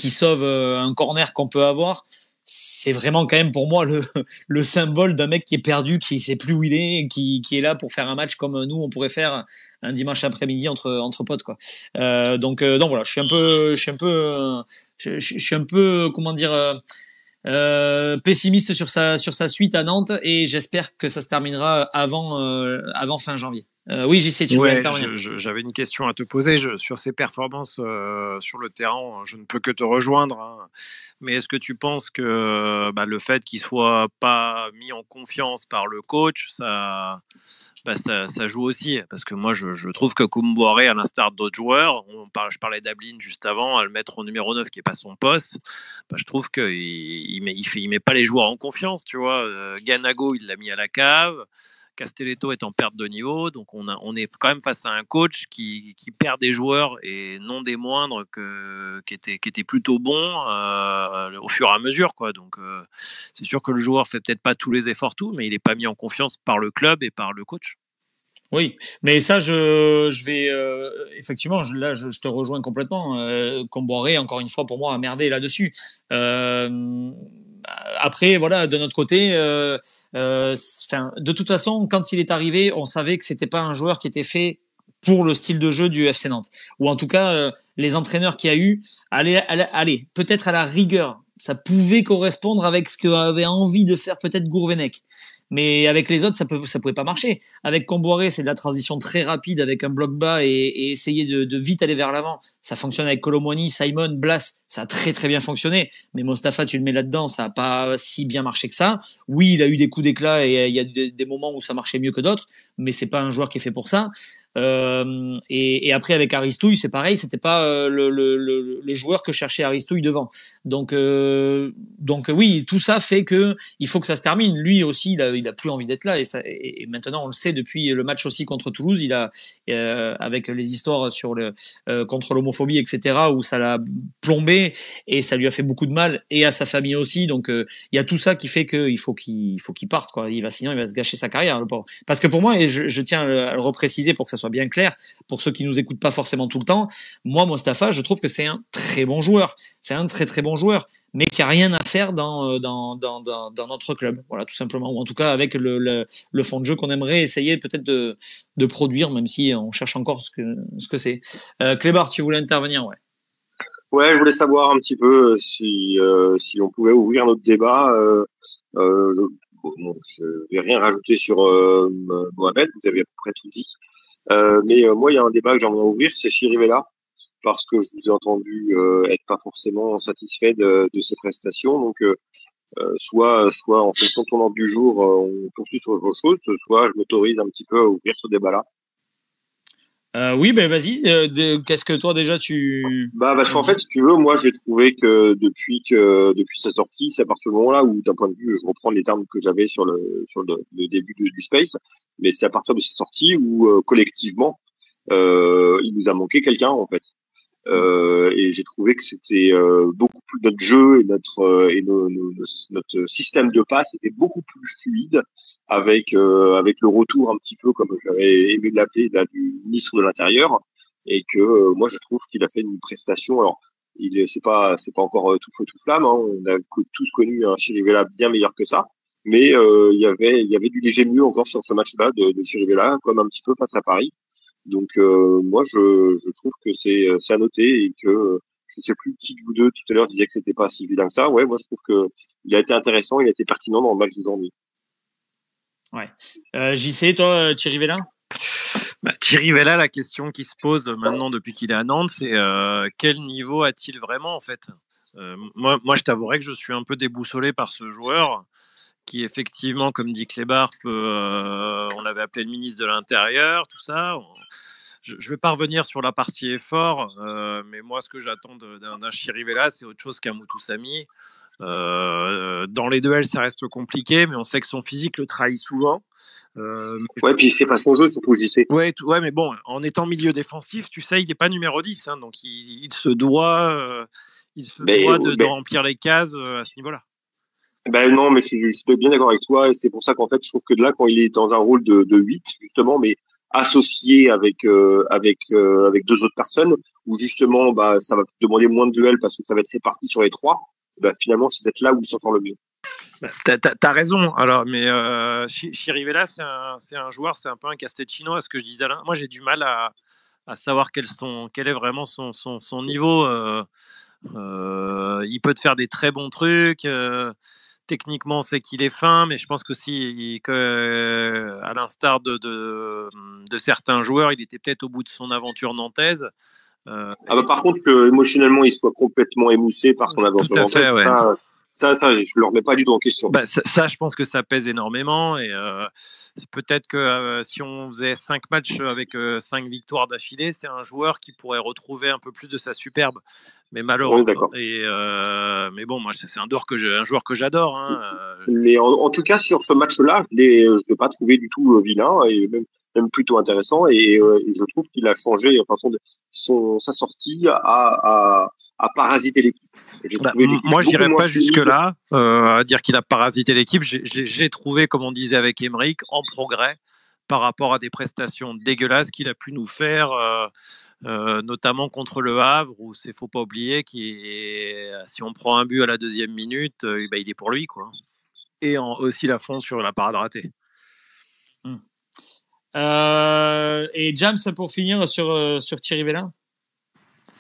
sauve un corner qu'on peut avoir, c'est vraiment quand même pour moi le symbole d'un mec qui est perdu, qui sait plus où il est, et qui est là pour faire un match comme nous on pourrait faire un dimanche après-midi entre potes, quoi. Donc voilà, je suis un peu comment dire pessimiste sur sa suite à Nantes et j'espère que ça se terminera avant fin janvier. Oui, JC, tu voulais intervenir. J'avais une question à te poser sur ses performances sur le terrain. Je ne peux que te rejoindre, hein. Mais est-ce que tu penses que le fait qu'il soit pas mis en confiance par le coach, ça joue aussi? Parce que moi, je trouve que Koumboiré, à l'instar d'autres joueurs, je parlais d'Ablin juste avant, à le mettre au numéro 9 qui n'est pas son poste, je trouve qu'il il met pas les joueurs en confiance, tu vois. Ganago, il l'a mis à la cave. Castelletto est en perte de niveau, donc on est quand même face à un coach qui perd des joueurs et non des moindres qui étaient plutôt bons au fur et à mesure, quoi. Donc c'est sûr que le joueur fait peut-être pas tous les efforts, mais il n'est pas mis en confiance par le club et par le coach. Oui, mais ça, je vais effectivement, je te rejoins complètement. Comboiré, encore une fois, pour moi, a merdé là-dessus. Après, voilà, de notre côté, de toute façon, quand il est arrivé, on savait que c'était pas un joueur qui était fait pour le style de jeu du FC Nantes. Ou en tout cas, les entraîneurs qu'il y a eu, allez, peut-être à la rigueur, ça pouvait correspondre avec ce qu'avait envie de faire peut-être Gourvenec. Mais avec les autres, ça pouvait pas marcher. Avec Comboiré, c'est de la transition très rapide avec un bloc bas et essayer de vite aller vers l'avant. Ça fonctionne avec Colomoni, Simon, Blas. Ça a très très bien fonctionné. Mais Mostafa, tu le mets là-dedans, ça a pas si bien marché que ça. Oui, il a eu des coups d'éclat et il y a des moments où ça marchait mieux que d'autres. Mais c'est pas un joueur qui est fait pour ça. Et après avec Aristouille, c'est pareil. C'était pas le joueur que cherchait Aristouille devant. Donc oui, tout ça fait que il faut que ça se termine. Lui aussi, il a plus envie d'être là et maintenant on le sait depuis le match aussi contre Toulouse, il a avec les histoires sur contre l'homophobie, etc., où ça l'a plombé et ça lui a fait beaucoup de mal et à sa famille aussi. Donc il y a tout ça qui fait qu'il faut qu'il parte, quoi. Sinon il va se gâcher sa carrière, le pauvre. Parce que pour moi, et je tiens à le repréciser pour que ça soit bien clair pour ceux qui nous écoutent pas forcément tout le temps, moi Mostafa, je trouve que c'est un très bon joueur. C'est un très très bon joueur, mais qui a rien à faire dans notre club. Voilà, tout simplement. Ou en tout cas avec le fond de jeu qu'on aimerait essayer peut-être de produire, même si on cherche encore ce que c'est. Clébar, tu voulais intervenir, ouais. Ouais, je voulais savoir un petit peu si on pouvait ouvrir notre débat. Je vais rien rajouter sur Mohamed, vous avez à peu près tout dit. Mais moi, il y a un débat que j'aimerais ouvrir, c'est Chirivella, parce que je vous ai entendu être pas forcément satisfait de ses prestations. Donc soit en fonction de ton ordre du jour, on poursuit sur autre chose, soit je m'autorise un petit peu à ouvrir ce débat-là. Oui, ben vas-y. Qu'est-ce que toi déjà tu... Parce qu'en fait, si tu veux, moi j'ai trouvé que depuis sa sortie, c'est à partir du moment-là où, d'un point de vue, je reprends les termes que j'avais sur le début du Space, mais c'est à partir de sa sortie où collectivement, il nous a manqué quelqu'un en fait. Et j'ai trouvé que c'était beaucoup plus notre jeu et notre système de passe était beaucoup plus fluide avec le retour un petit peu comme j'avais aimé l'appeler là, du ministre de l'Intérieur, et que moi je trouve qu'il a fait une prestation. Alors c'est pas encore tout feu tout flamme, hein, on a tous connu un Chirivella bien meilleur que ça, mais il y avait du léger mieux encore sur ce match-là de Chirivella, comme un petit peu face à Paris. Donc moi je trouve que c'est à noter, et que je sais plus qui de vous deux tout à l'heure disait que c'était pas si vilain que ça. Ouais, moi je trouve que il a été intéressant, il a été pertinent dans le match d'aujourd'hui. Ouais. JC, toi, Chirivella? Chirivella, la question qui se pose maintenant depuis qu'il est à Nantes, c'est quel niveau a-t-il vraiment en fait? Moi, je t'avouerai que je suis un peu déboussolé par ce joueur qui, effectivement, comme dit Clébar, on l'avait appelé le ministre de l'Intérieur, tout ça. Je ne vais pas revenir sur la partie effort, mais moi, ce que j'attends d'un Chirivella, c'est autre chose qu'un Moutou Samy. Dans les duels, ça reste compliqué, mais on sait que son physique le trahit souvent. Ouais, puis c'est pas son jeu, surtout, j'y sais. Ouais, mais bon, en étant milieu défensif, tu sais, il n'est pas numéro 10, hein, donc il se doit, de remplir les cases à ce niveau-là. Non, mais je suis bien d'accord avec toi, et c'est pour ça qu'en fait, je trouve que de là, quand il est dans un rôle de 8, justement, mais associé avec deux autres personnes, où justement, ça va demander moins de duels parce que ça va être réparti sur les trois. Finalement, c'est d'être là où il s'en sort le mieux. T'as raison. Alors, mais Chirivella, c'est un joueur, c'est un peu un castellano, à ce que je disais là. Moi, j'ai du mal à savoir quel est vraiment son niveau. Il peut te faire des très bons trucs. Techniquement, c'est qu'il est fin, mais je pense qu'aussi, à l'instar de certains joueurs, il était peut-être au bout de son aventure nantaise. Par contre, que émotionnellement, il soit complètement émoussé par son aventure nantaise, fait, ouais. Ça, je le remets pas du tout en question. Ça, je pense que ça pèse énormément, et peut-être que si on faisait 5 matchs avec 5 victoires d'affilée, c'est un joueur qui pourrait retrouver un peu plus de sa superbe. Mais malheureusement, mais bon, moi, c'est un joueur que j'adore. Hein. Mais en tout cas, sur ce match-là, je l'ai pas trouvé du tout vilain, et même plutôt intéressant, et je trouve qu'il a changé sa sortie à parasiter l'équipe. Moi, je dirais pas jusque-là à dire qu'il a parasité l'équipe. J'ai trouvé, comme on disait avec Aymeric, en progrès par rapport à des prestations dégueulasses qu'il a pu nous faire, notamment contre le Havre, où faut pas oublier si on prend un but à la 2e minute, il est pour lui, quoi. Et aussi la fond sur la parade ratée. Et James, pour finir sur Chirivella?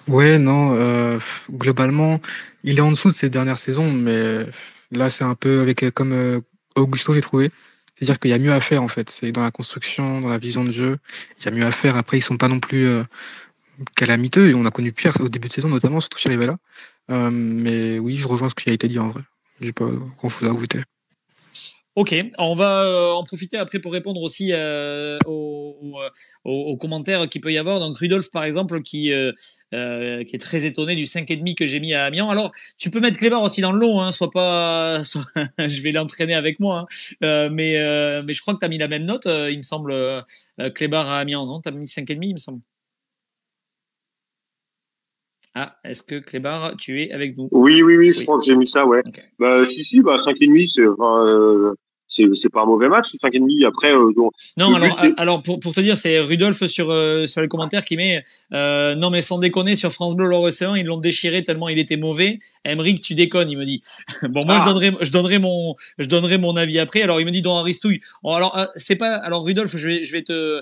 Ouais, non, globalement, il est en dessous de ses dernières saisons, mais là, c'est un peu comme Augusto, j'ai trouvé. C'est-à-dire qu'il y a mieux à faire, en fait. C'est dans la construction, dans la vision de jeu, il y a mieux à faire. Après, ils sont pas non plus calamiteux, et on a connu pire au début de saison, notamment, surtout Chirivella. Mais oui, je rejoins ce qui a été dit, en vrai. J'ai pas grand-chose à ajouter. Ok, on va en profiter après pour répondre aussi aux commentaires qu'il peut y avoir. Donc Rudolf, par exemple, qui est très étonné du 5,5 que j'ai mis à Amiens. Alors, tu peux mettre Clébar aussi dans le lot, hein, je vais l'entraîner avec moi. Hein. Mais je crois que tu as mis la même note, il me semble, Clébar à Amiens, non? Tu as mis 5,5, il me semble. Ah, est-ce que Clébar, tu es avec nous? Oui, je crois que j'ai mis ça, ouais. Okay. 5,5, c'est pas un mauvais match, 5,5. Après, non, alors pour te dire, c'est Rudolf sur les commentaires qui met non mais sans déconner, sur France Bleu l'Océan, ils l'ont déchiré tellement il était mauvais. Aymeric, tu déconnes, il me dit. Bon, moi je donnerai mon avis après. Alors il me dit dans Aristouille. Alors c'est pas, alors Rudolf, je vais te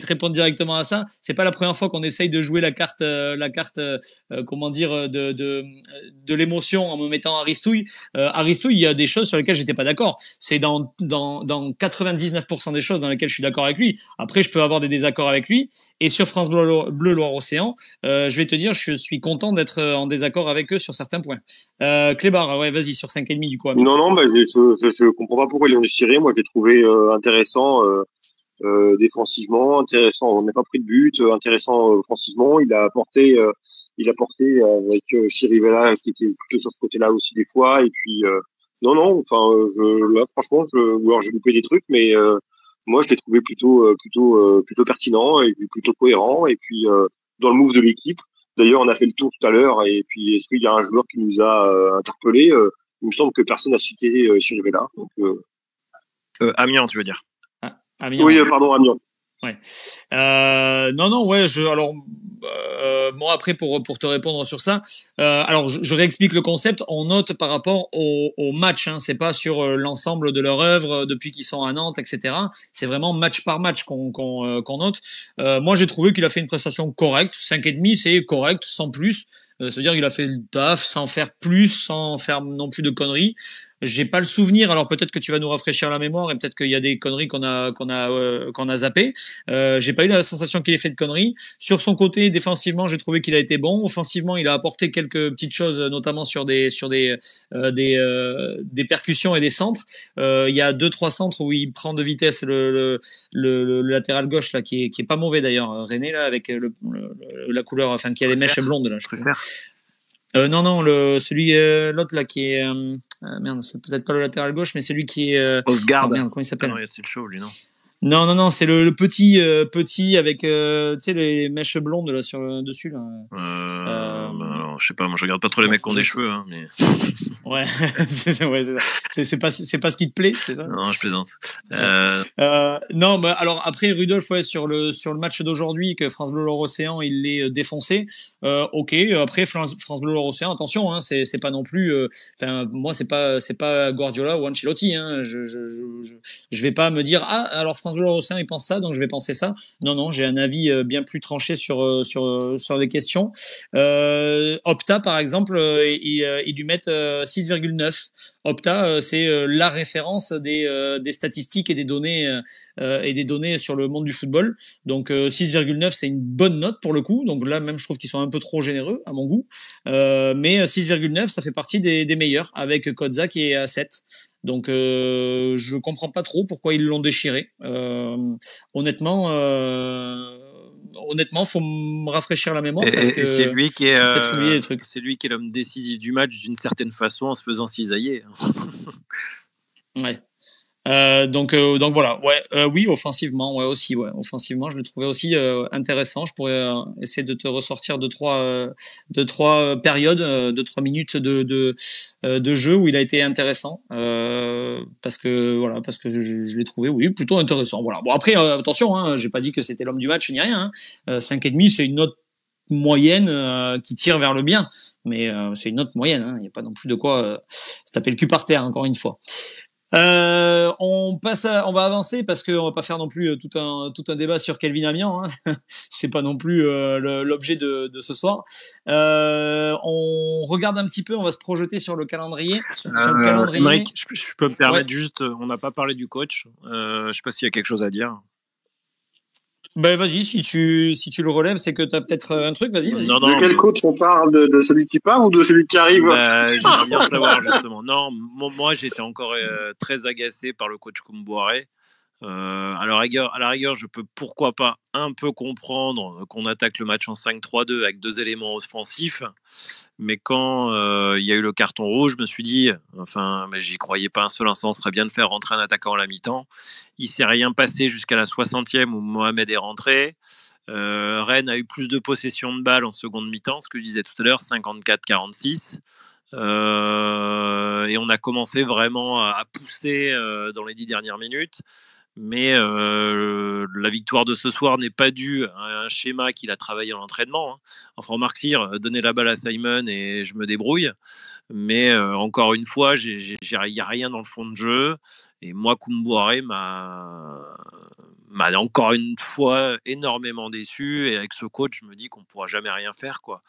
répondre directement à ça. C'est pas la première fois qu'on essaye de jouer la carte comment dire de l'émotion en me mettant Aristouille. Aristouille, il y a des choses sur lesquelles j'étais pas d'accord. C'est dans dans 99% des choses dans lesquelles je suis d'accord avec lui. Après, je peux avoir des désaccords avec lui. Et sur France Bleu Loire-Océan, je vais te dire, je suis content d'être en désaccord avec eux sur certains points. Clébar, ouais, vas-y, sur 5,5 du coup. Non, je comprends pas pourquoi ils l'ont déchiré. Moi, je l'ai trouvé intéressant défensivement, intéressant. On n'a pas pris de but, intéressant offensivement. Il a porté avec Chirivella qui était plutôt sur ce côté-là aussi des fois. Et puis non, enfin, là, franchement, ou alors j'ai loupé des trucs, mais moi, je l'ai trouvé plutôt pertinent et puis plutôt cohérent. Et puis dans le move de l'équipe. D'ailleurs, on a fait le tour tout à l'heure. Et puis, est-ce qu'il y a un joueur qui nous a interpellés il me semble que personne n'a cité Chirivella. Donc, Amiens, tu veux dire? Amiens, oui, pardon, Amiens. Ouais. Non, ouais. Bon, après pour te répondre sur ça, alors je réexplique le concept. On note par rapport au match. Hein, c'est pas sur l'ensemble de leur œuvre depuis qu'ils sont à Nantes, etc. C'est vraiment match par match qu'on note. Moi, j'ai trouvé qu'il a fait une prestation correcte. 5,5, c'est correct, sans plus. Ça veut dire qu'il a fait le taf sans faire plus, sans faire non plus de conneries. J'ai pas le souvenir. Alors peut-être que tu vas nous rafraîchir la mémoire et peut-être qu'il y a des conneries qu'on a zappées. J'ai pas eu la sensation qu'il ait fait de conneries. Sur son côté défensivement, j'ai trouvé qu'il a été bon. Offensivement, il a apporté quelques petites choses, notamment sur des percussions et des centres. Il y a 2-3 centres où il prend de vitesse le latéral gauche là qui est pas mauvais d'ailleurs. René là avec la couleur, enfin qui a les mèches blondes là. Je préfère. Non, celui l'autre là qui est merde, c'est peut-être pas le latéral gauche, mais celui qui est Osgard. Merde, comment il s'appelle? Ah non, c'est le show lui, non? Non, c'est le petit avec tu sais les mèches blondes là sur dessus là. Alors, je sais pas, moi je regarde pas trop les mecs qui ont des cheveux, hein, mais. Ouais, c'est ça. C'est pas ce qui te plaît, c'est ça? Non, je plaisante. Non, bah alors après Rudolph, ouais, sur le match d'aujourd'hui que France Bleu Loire-Océan il l'est défoncé. Ok, après France Bleu Loire-Océan, attention, hein, c'est pas non plus. Enfin, moi c'est pas Guardiola ou Ancelotti. Hein, je vais pas me dire alors France Bleu Loire-Océan il pense ça, donc je vais penser ça. Non, j'ai un avis bien plus tranché sur des questions. Opta par exemple, ils lui mettent 6,9. Opta, c'est la référence des statistiques et des données sur le monde du football. Donc 6,9, c'est une bonne note pour le coup. Donc là même je trouve qu'ils sont un peu trop généreux à mon goût. Mais 6,9, ça fait partie des meilleurs avec Kodza qui est à 7. Donc je comprends pas trop pourquoi ils l'ont déchiré. Honnêtement, faut me rafraîchir la mémoire parce que c'est lui qui est peut-être oublié des trucs. C'est lui qui est l'homme décisif du match d'une certaine façon en se faisant cisailler. Ouais. Donc voilà, ouais, oui, offensivement, ouais aussi, ouais, offensivement, je le trouvais aussi intéressant. Je pourrais essayer de te ressortir deux trois périodes, 2-3 minutes de jeu où il a été intéressant, parce que je l'ai trouvé, oui, plutôt intéressant. Voilà. Bon après, attention, hein, j'ai pas dit que c'était l'homme du match ni rien. Hein. 5,5, c'est une note moyenne qui tire vers le bien, mais c'est une note moyenne. Il n'y a pas non plus de quoi se taper le cul par terre, encore une fois. On va avancer parce qu'on va pas faire non plus tout un débat sur Kelvin Amiens. Hein. C'est pas non plus l'objet de ce soir. On regarde un petit peu, on va se projeter sur le calendrier. Mike, je peux me permettre juste, on n'a pas parlé du coach. Je sais pas s'il y a quelque chose à dire. Ben vas-y, si tu le relèves, c'est que tu as peut-être un truc, vas-y. Non, de quel coach on parle, de celui qui part ou de celui qui arrive? J'aimerais bien savoir justement. Non, moi j'étais encore très agacé par le coach Koumboiré. À la rigueur, je peux pourquoi pas un peu comprendre qu'on attaque le match en 5-3-2 avec 2 éléments offensifs, mais quand il y a eu le carton rouge, je me suis dit, mais j'y croyais pas un seul instant, ce serait bien de faire rentrer un attaquant à la mi-temps. Il s'est rien passé jusqu'à la 60e où Mohamed est rentré. Rennes a eu plus de possession de balles en seconde mi-temps, ce que je disais tout à l'heure, 54-46. Et on a commencé vraiment à pousser dans les 10 dernières minutes. Mais la victoire de ce soir n'est pas due à un schéma qu'il a travaillé en entraînement. Hein. Enfin, remarque, donner la balle à Simon et je me débrouille. Mais encore une fois, il n'y a rien dans le fond de jeu. Et moi, Koumboiré m'a encore une fois énormément déçu. Et avec ce coach, je me dis qu'on ne pourra jamais rien faire, quoi.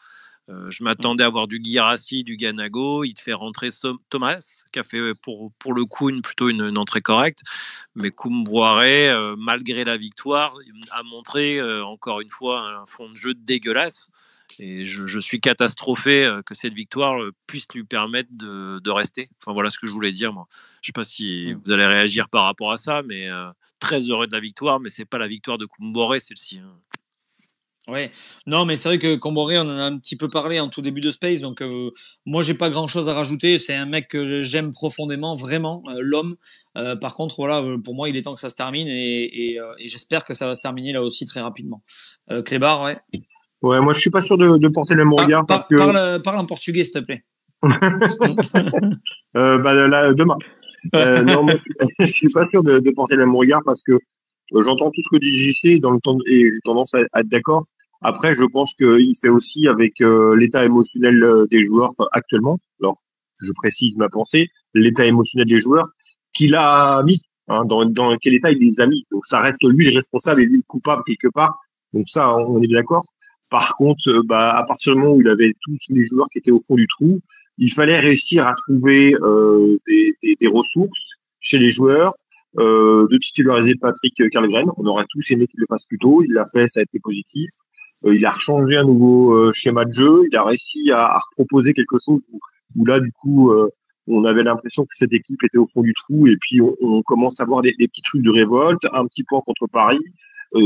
Je m'attendais à avoir du Guirassy, du Ganago. Il te fait rentrer Thomas, qui a fait pour le coup plutôt une entrée correcte. Mais Koumboiré, malgré la victoire, a montré encore une fois un fond de jeu dégueulasse. Et je suis catastrophé que cette victoire puisse lui permettre de rester. Enfin, voilà ce que je voulais dire, moi. Je ne sais pas si vous allez réagir par rapport à ça, mais très heureux de la victoire, mais ce n'est pas la victoire de Koumboiré, celle-ci. Hein. Ouais, non, mais c'est vrai que Comboré, on en a un petit peu parlé en tout début de Space, donc moi j'ai pas grand chose à rajouter. C'est un mec que j'aime profondément, vraiment, l'homme. Par contre, voilà, pour moi, il est temps que ça se termine et j'espère que ça va se terminer là aussi très rapidement. Clébar, ouais. Ouais, moi je suis pas sûr de porter le même regard parce que parle en portugais, s'il te plaît. Là, demain. Non, moi je suis pas sûr de porter le même regard parce que j'entends tout ce que dit JC dans le temps et j'ai tendance à être d'accord. Après, je pense qu'il fait aussi avec l'état émotionnel des joueurs actuellement. Alors, je précise ma pensée, l'état émotionnel des joueurs qu'il a mis, hein, dans quel état il les a mis. Donc, ça reste lui le responsable et lui le coupable quelque part. Donc ça, on est d'accord. Par contre, à partir du moment où il avait tous les joueurs qui étaient au fond du trou, il fallait réussir à trouver des ressources chez les joueurs, de titulariser Patrick Karlgren. On aurait tous aimé qu'il le fasse plus tôt. Il l'a fait, ça a été positif. Il a rechangé un nouveau schéma de jeu. Il a réussi à proposer quelque chose où là, du coup, on avait l'impression que cette équipe était au fond du trou. Et puis, on commence à voir des petits trucs de révolte. Un petit point contre Paris,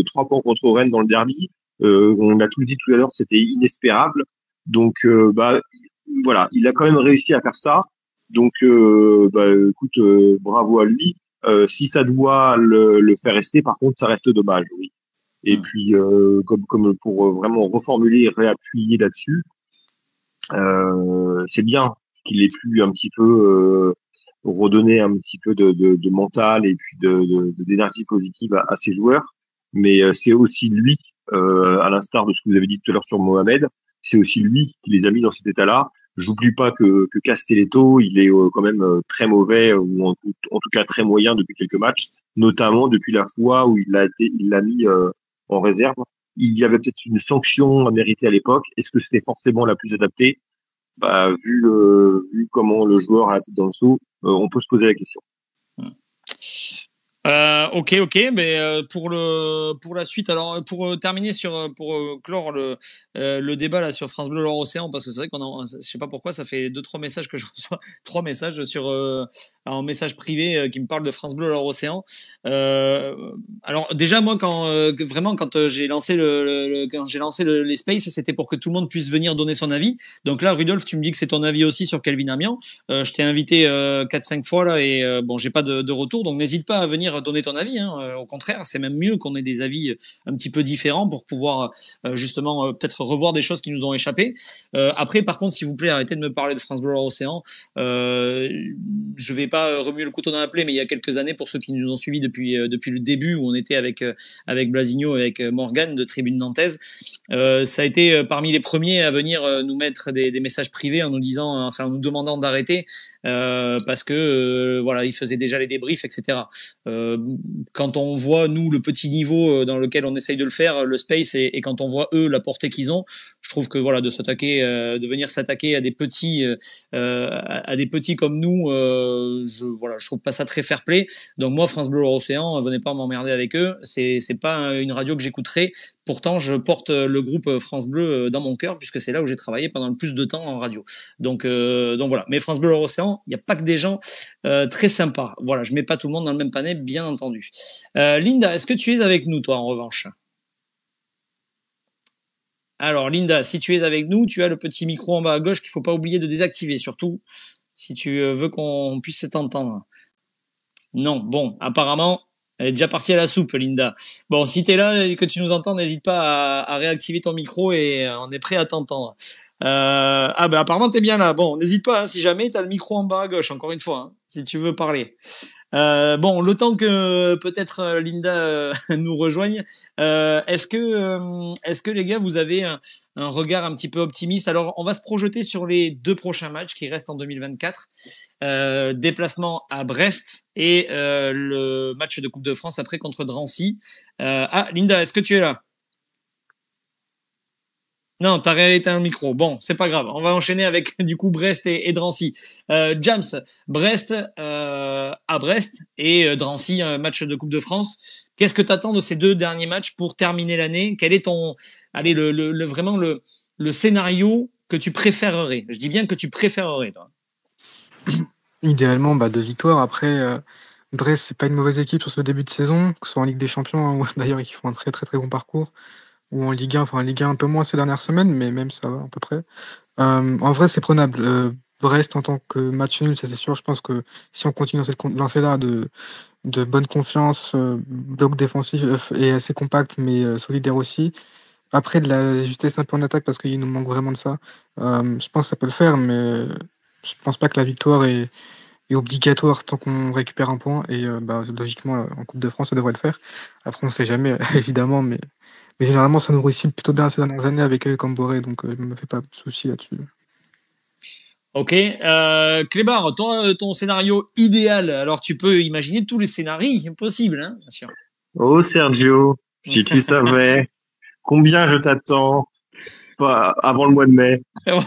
3 points contre Rennes dans le derby. On a tous dit tout à l'heure, c'était inespérable. Donc, voilà, il a quand même réussi à faire ça. Donc, écoute, bravo à lui. Si ça doit le faire rester, par contre, ça reste dommage, oui. Et puis, comme pour vraiment reformuler et réappuyer là-dessus, c'est bien qu'il ait pu un petit peu redonner un petit peu de mental et puis d'énergie positive à ses joueurs. Mais c'est aussi lui, à l'instar de ce que vous avez dit tout à l'heure sur Mohamed, c'est aussi lui qui les a mis dans cet état-là. J'oublie pas que Castelletto, il est quand même très mauvais ou en tout cas très moyen depuis quelques matchs, notamment depuis la fois où il l'a mis en réserve. Il y avait peut-être une sanction à mériter à l'époque. Est-ce que c'était forcément la plus adaptée? Vu comment le joueur a été dans le saut, on peut se poser la question. Ok, mais pour la suite, alors pour terminer pour clore le débat là sur France Bleu Loire Océan, parce que c'est vrai je sais pas pourquoi ça fait 2-3 messages que je reçois, 3 messages sur un message privé qui me parle de France Bleu Loire Océan. Alors déjà moi quand j'ai lancé les Space, c'était pour que tout le monde puisse venir donner son avis. Donc là, Rudolf, tu me dis que c'est ton avis aussi sur Kelvin Amian. Je t'ai invité 4-5 fois là et j'ai pas de retour, donc n'hésite pas à venir donner ton avis. Au contraire, c'est même mieux qu'on ait des avis un petit peu différents pour pouvoir justement peut-être revoir des choses qui nous ont échappé. Après, par contre, s'il vous plaît, arrêtez de me parler de France Bleu Océan. Je vais pas remuer le couteau dans la plaie, mais il y a quelques années, pour ceux qui nous ont suivis depuis le début, où on était avec Blasigno, avec Morgan de Tribune Nantaise, ça a été parmi les premiers à venir nous mettre des messages privés en nous disant, enfin en nous demandant d'arrêter parce que voilà, ils faisaient déjà les débriefs, etc. Quand on voit nous le petit niveau dans lequel on essaye de le faire, le space, et quand on voit eux la portée qu'ils ont, je trouve que voilà, de venir s'attaquer à des petits comme nous, je trouve pas ça très fair play. Donc moi, France Bleu Océan, venez pas m'emmerder avec eux, c'est pas une radio que j'écouterai. Pourtant, je porte le groupe France Bleu dans mon cœur, puisque c'est là où j'ai travaillé pendant le plus de temps en radio. Donc voilà. Mais France Bleu Océan, il n'y a pas que des gens très sympas. Voilà, je mets pas tout le monde dans le même panier, bien entendu. Linda, est-ce que tu es avec nous, toi, en revanche? Alors, Linda, si tu es avec nous, tu as le petit micro en bas à gauche qu'il ne faut pas oublier de désactiver, surtout si tu veux qu'on puisse t'entendre. Non, bon, apparemment, elle est déjà partie à la soupe, Linda. Bon, si tu es là et que tu nous entends, n'hésite pas à réactiver ton micro et on est prêt à t'entendre. Apparemment, tu es bien là. Bon, n'hésite pas, si jamais, tu as le micro en bas à gauche, encore une fois, si tu veux parler. Le temps que peut-être Linda nous rejoigne, est-ce que les gars, vous avez un regard un petit peu optimiste? Alors, on va se projeter sur les 2 prochains matchs qui restent en 2024. Déplacement à Brest et le match de Coupe de France après contre Drancy. Linda, est-ce que tu es là? Non, t'as rééteint un micro. Bon, c'est pas grave. On va enchaîner avec du coup Brest et Drancy. James, Brest à Brest et Drancy, un match de Coupe de France. Qu'est-ce que t'attends de ces deux derniers matchs pour terminer l'année? Quel est ton, allez, vraiment le scénario que tu préférerais? Je dis bien que tu préférerais, toi. Idéalement, 2 victoires. Après, Brest, c'est pas une mauvaise équipe sur ce début de saison, que ce soit en Ligue des Champions, hein, où d'ailleurs ils font un très très très bon parcours, ou en Ligue 1, enfin en Ligue 1 un peu moins ces dernières semaines, mais même ça va à peu près. En vrai, c'est prenable. Brest en tant que match nul, ça c'est sûr. Je pense que si on continue dans cette lancée-là de bonne confiance, bloc défensif et assez compact, mais solidaire aussi. Après, de la justesse un peu en attaque parce qu'il nous manque vraiment de ça. Je pense que ça peut le faire, mais je pense pas que la victoire est obligatoire tant qu'on récupère un point. Et logiquement, en Coupe de France, ça devrait le faire. Après, on sait jamais, évidemment, mais généralement, ça nous réussit plutôt bien ces dernières années avec Camboré, donc je ne me fais pas de soucis là-dessus. Ok. Clébar, toi, ton scénario idéal. Alors, tu peux imaginer tous les scénarios possibles, hein, bien sûr. Oh Sergio, si tu savais combien je t'attends pas avant le mois de mai. Non,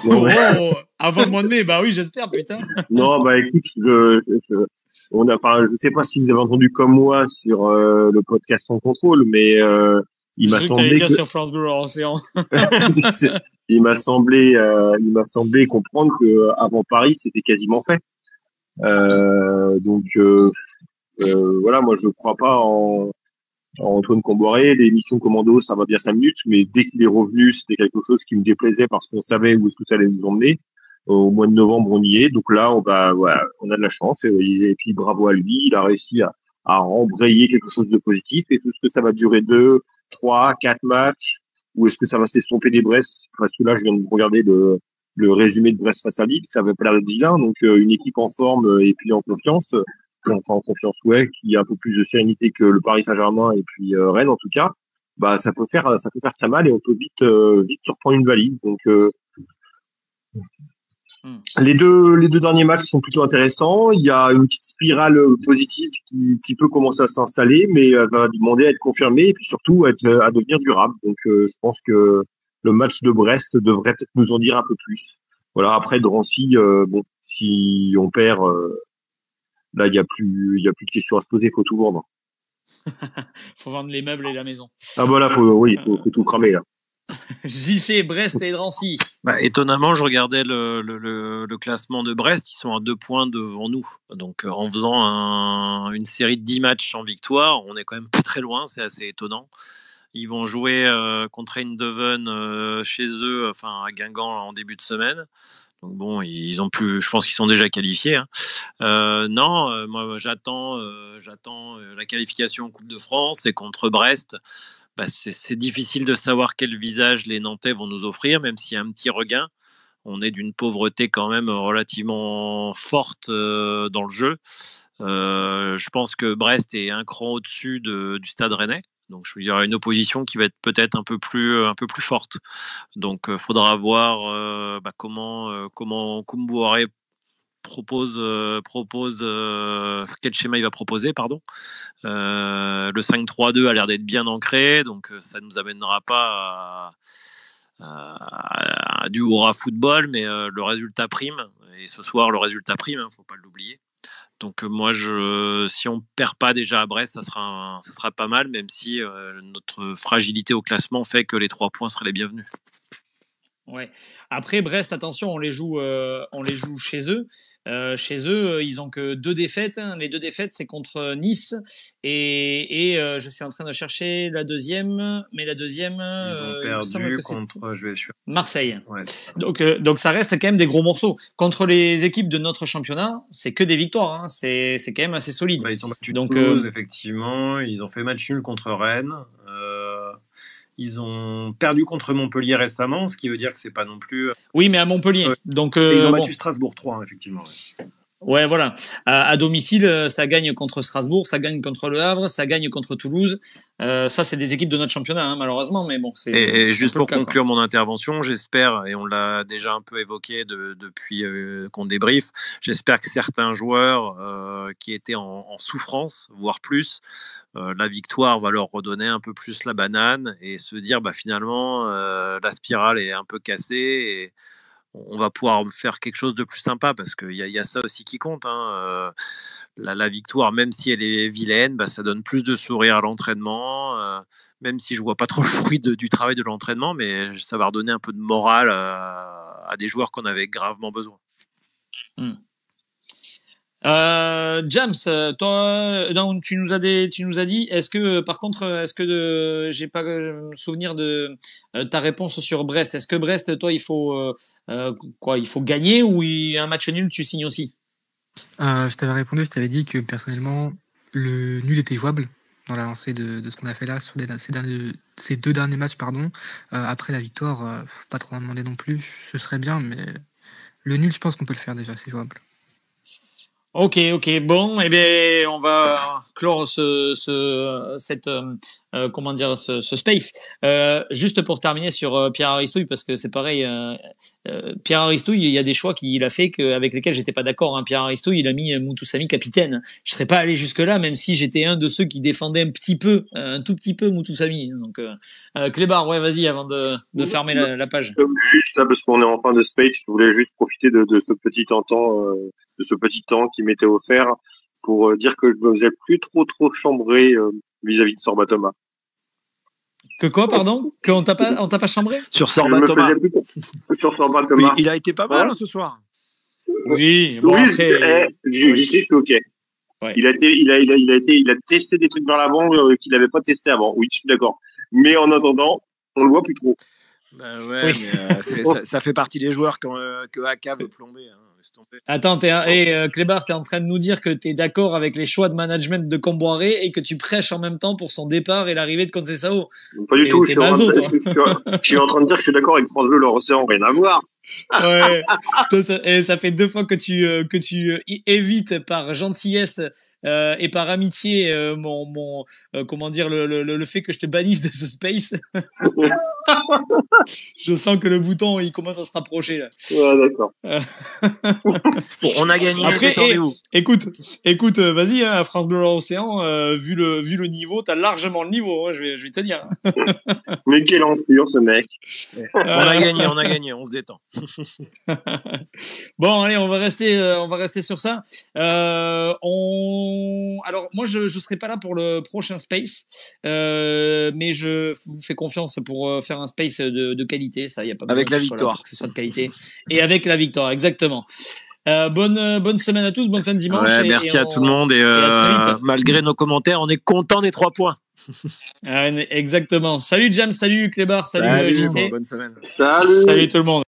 avant le mois de mai, bah oui, j'espère, putain. non, écoute, je sais pas si vous avez entendu comme moi sur le podcast Sans Contrôle, mais il J'ai m'a cru que t'allais semblé dire que sur France Bleu Océan. il m'a semblé comprendre que avant Paris, c'était quasiment fait. Donc voilà, moi je crois pas en Antoine Comboiré. L'émission Commando, ça va bien 5 minutes, mais dès qu'il est revenu, c'était quelque chose qui me déplaisait parce qu'on savait où est-ce que ça allait nous emmener. Au mois de novembre, on y est. Donc là, voilà, on a de la chance. Et puis bravo à lui, il a réussi à embrayer quelque chose de positif. Et tout ce que ça va durer 2, 3, 4 matchs, ou est-ce que ça va s'estomper des Brest? Parce que là, je viens de regarder le résumé de Brest face à Lille, ça avait pas l'air d'être vilain. Donc une équipe en forme et puis en confiance. Enfin, en confiance, ouais, qui a un peu plus de sérénité que le Paris Saint-Germain et puis Rennes en tout cas, ça peut faire très mal et on peut vite surprendre une valise. Donc les deux derniers matchs sont plutôt intéressants. Il y a une petite spirale positive qui peut commencer à s'installer, mais va demander à être confirmée et puis surtout à devenir durable. Donc je pense que le match de Brest devrait peut-être nous en dire un peu plus. Voilà. Après Drancy, bon, si on perd. Là, il y a plus de questions à se poser, faut tout vendre. Faut vendre les meubles et la maison. Ah bah là, faut tout cramer là. JC, Brest et Drancy. Étonnamment, je regardais le classement de Brest, ils sont à 2 points devant nous. Donc en faisant une série de 10 matchs en victoire, on est quand même pas très loin, c'est assez étonnant. Ils vont jouer contre Eindhoven chez eux, enfin à Guingamp en début de semaine. Donc bon, je pense qu'ils sont déjà qualifiés. Hein. Non, moi j'attends la qualification en Coupe de France et contre Brest. C'est difficile de savoir quel visage les Nantais vont nous offrir, même s'il y a un petit regain. On est d'une pauvreté quand même relativement forte dans le jeu. Je pense que Brest est un cran au-dessus du Stade Rennais. Donc, il y aura une opposition qui va être peut-être un peu plus forte. Donc, il faudra voir comment Koumbouré propose quel schéma il va proposer, pardon. Le 5-3-2 a l'air d'être bien ancré, donc ça ne nous amènera pas à du hurrah football, mais le résultat prime. Et ce soir, le résultat prime, il ne faut pas l'oublier. Donc moi, si on perd pas déjà à Brest, ça sera pas mal, même si notre fragilité au classement fait que les 3 points seraient les bienvenus. Ouais. Après Brest, attention, on les joue chez eux. Chez eux, ils ont que 2 défaites. Hein. Les 2 défaites, c'est contre Nice et je suis en train de chercher la deuxième, mais la deuxième, ils ont perdu contre Marseille. Ouais. Donc ça reste quand même des gros morceaux. Contre les équipes de notre championnat, c'est que des victoires. Hein. C'est quand même assez solide. Ils ont battu Toulouse, effectivement. Ils ont fait match nul contre Rennes. Ils ont perdu contre Montpellier récemment, ce qui veut dire que c'est pas non plus. Oui, mais à Montpellier. Donc ils ont battu Strasbourg 3, effectivement. Ouais. Ouais, voilà. À domicile, ça gagne contre Strasbourg, ça gagne contre Le Havre, ça gagne contre Toulouse. Ça, c'est des équipes de notre championnat, hein, malheureusement, mais bon, Et juste pour cas, conclure mon intervention, j'espère, et on l'a déjà un peu évoqué depuis qu'on débriefe, j'espère que certains joueurs qui étaient en souffrance, voire plus, la victoire va leur redonner un peu plus la banane et se dire finalement la spirale est un peu cassée et on va pouvoir faire quelque chose de plus sympa parce qu'il y a ça aussi qui compte. Hein. La victoire, même si elle est vilaine, ça donne plus de sourire à l'entraînement. Même si je vois pas trop le fruit du travail de l'entraînement, mais ça va redonner un peu de morale à des joueurs qu'on avait gravement besoin. James, toi, non, tu nous as dit. Est-ce que, par contre, j'ai pas souvenir de ta réponse sur Brest. Est-ce que Brest, toi, il faut quoi? Il faut gagner ou un match nul, tu signes aussi? Je t'avais répondu, je t'avais dit que personnellement, le nul était jouable dans la lancée de ce qu'on a fait là sur ces 2 derniers matchs, pardon. Après la victoire, pas trop en demander non plus, ce serait bien, mais le nul, je pense qu'on peut le faire déjà, c'est jouable. Ok, bon, on va clore ce space. Juste pour terminer sur Pierre Aristouille, parce que c'est pareil, Pierre Aristouille, il y a des choix qu'il a fait avec lesquels j'étais pas d'accord. Hein. Pierre Aristouille, il a mis Moutoussamy capitaine. Je serais pas allé jusque là, même si j'étais un de ceux qui défendaient un tout petit peu Moutoussamy. Donc, Clébar, ouais, vas-y, avant de fermer la page. Juste là, parce qu'on est en fin de space, je voulais juste profiter de ce petit temps qui m'était offert pour dire que je ne me faisais plus trop chambrer vis-à-vis de Sorba Thomas. Que quoi, pardon? On t'a pas chambré? Sur Sorba Thomas. Sur Sorba Thomas. Il a été pas mal ce soir. Oui, bon, après. J'y suis OK. Ouais. Il a testé des trucs dans la banque qu'il n'avait pas testé avant. Oui, je suis d'accord. Mais en attendant, on le voit plus trop. Ouais, oui. Mais ça fait partie des joueurs que Aka veut plomber. Hein. Attends, Clébar, t'es en train de nous dire que t'es d'accord avec les choix de management de Comboiré et que tu prêches en même temps pour son départ et l'arrivée de Conceição. Pas du tout. Je suis en train de dire que je suis d'accord avec France Bleu, l'Océan, rien à voir. Ouais. Et ça fait 2 fois que tu évites par gentillesse et par amitié comment dire le fait que je te bannisse de ce space. Je sens que le bouton il commence à se rapprocher là. Ouais, d'accord. Bon, on a gagné. Après, écoute, vas-y, hein, France Bleu Océan, vu le niveau, t'as largement le niveau, hein, je vais te dire. Mais quelle enflure ce mec. On a gagné, on se détend. Bon, allez, on va rester sur ça. Alors moi je serai pas là pour le prochain space, mais je vous fais confiance pour faire un space de qualité, ça y a pas besoin avec la victoire que ce soit de qualité et avec la victoire, exactement. Bonne semaine à tous, bonne fin de dimanche. Ouais, merci à tout le monde et malgré nos commentaires, on est content des 3 points. Exactement. Salut Jam, salut Clébar, salut JC. Bonne semaine. Salut tout le monde.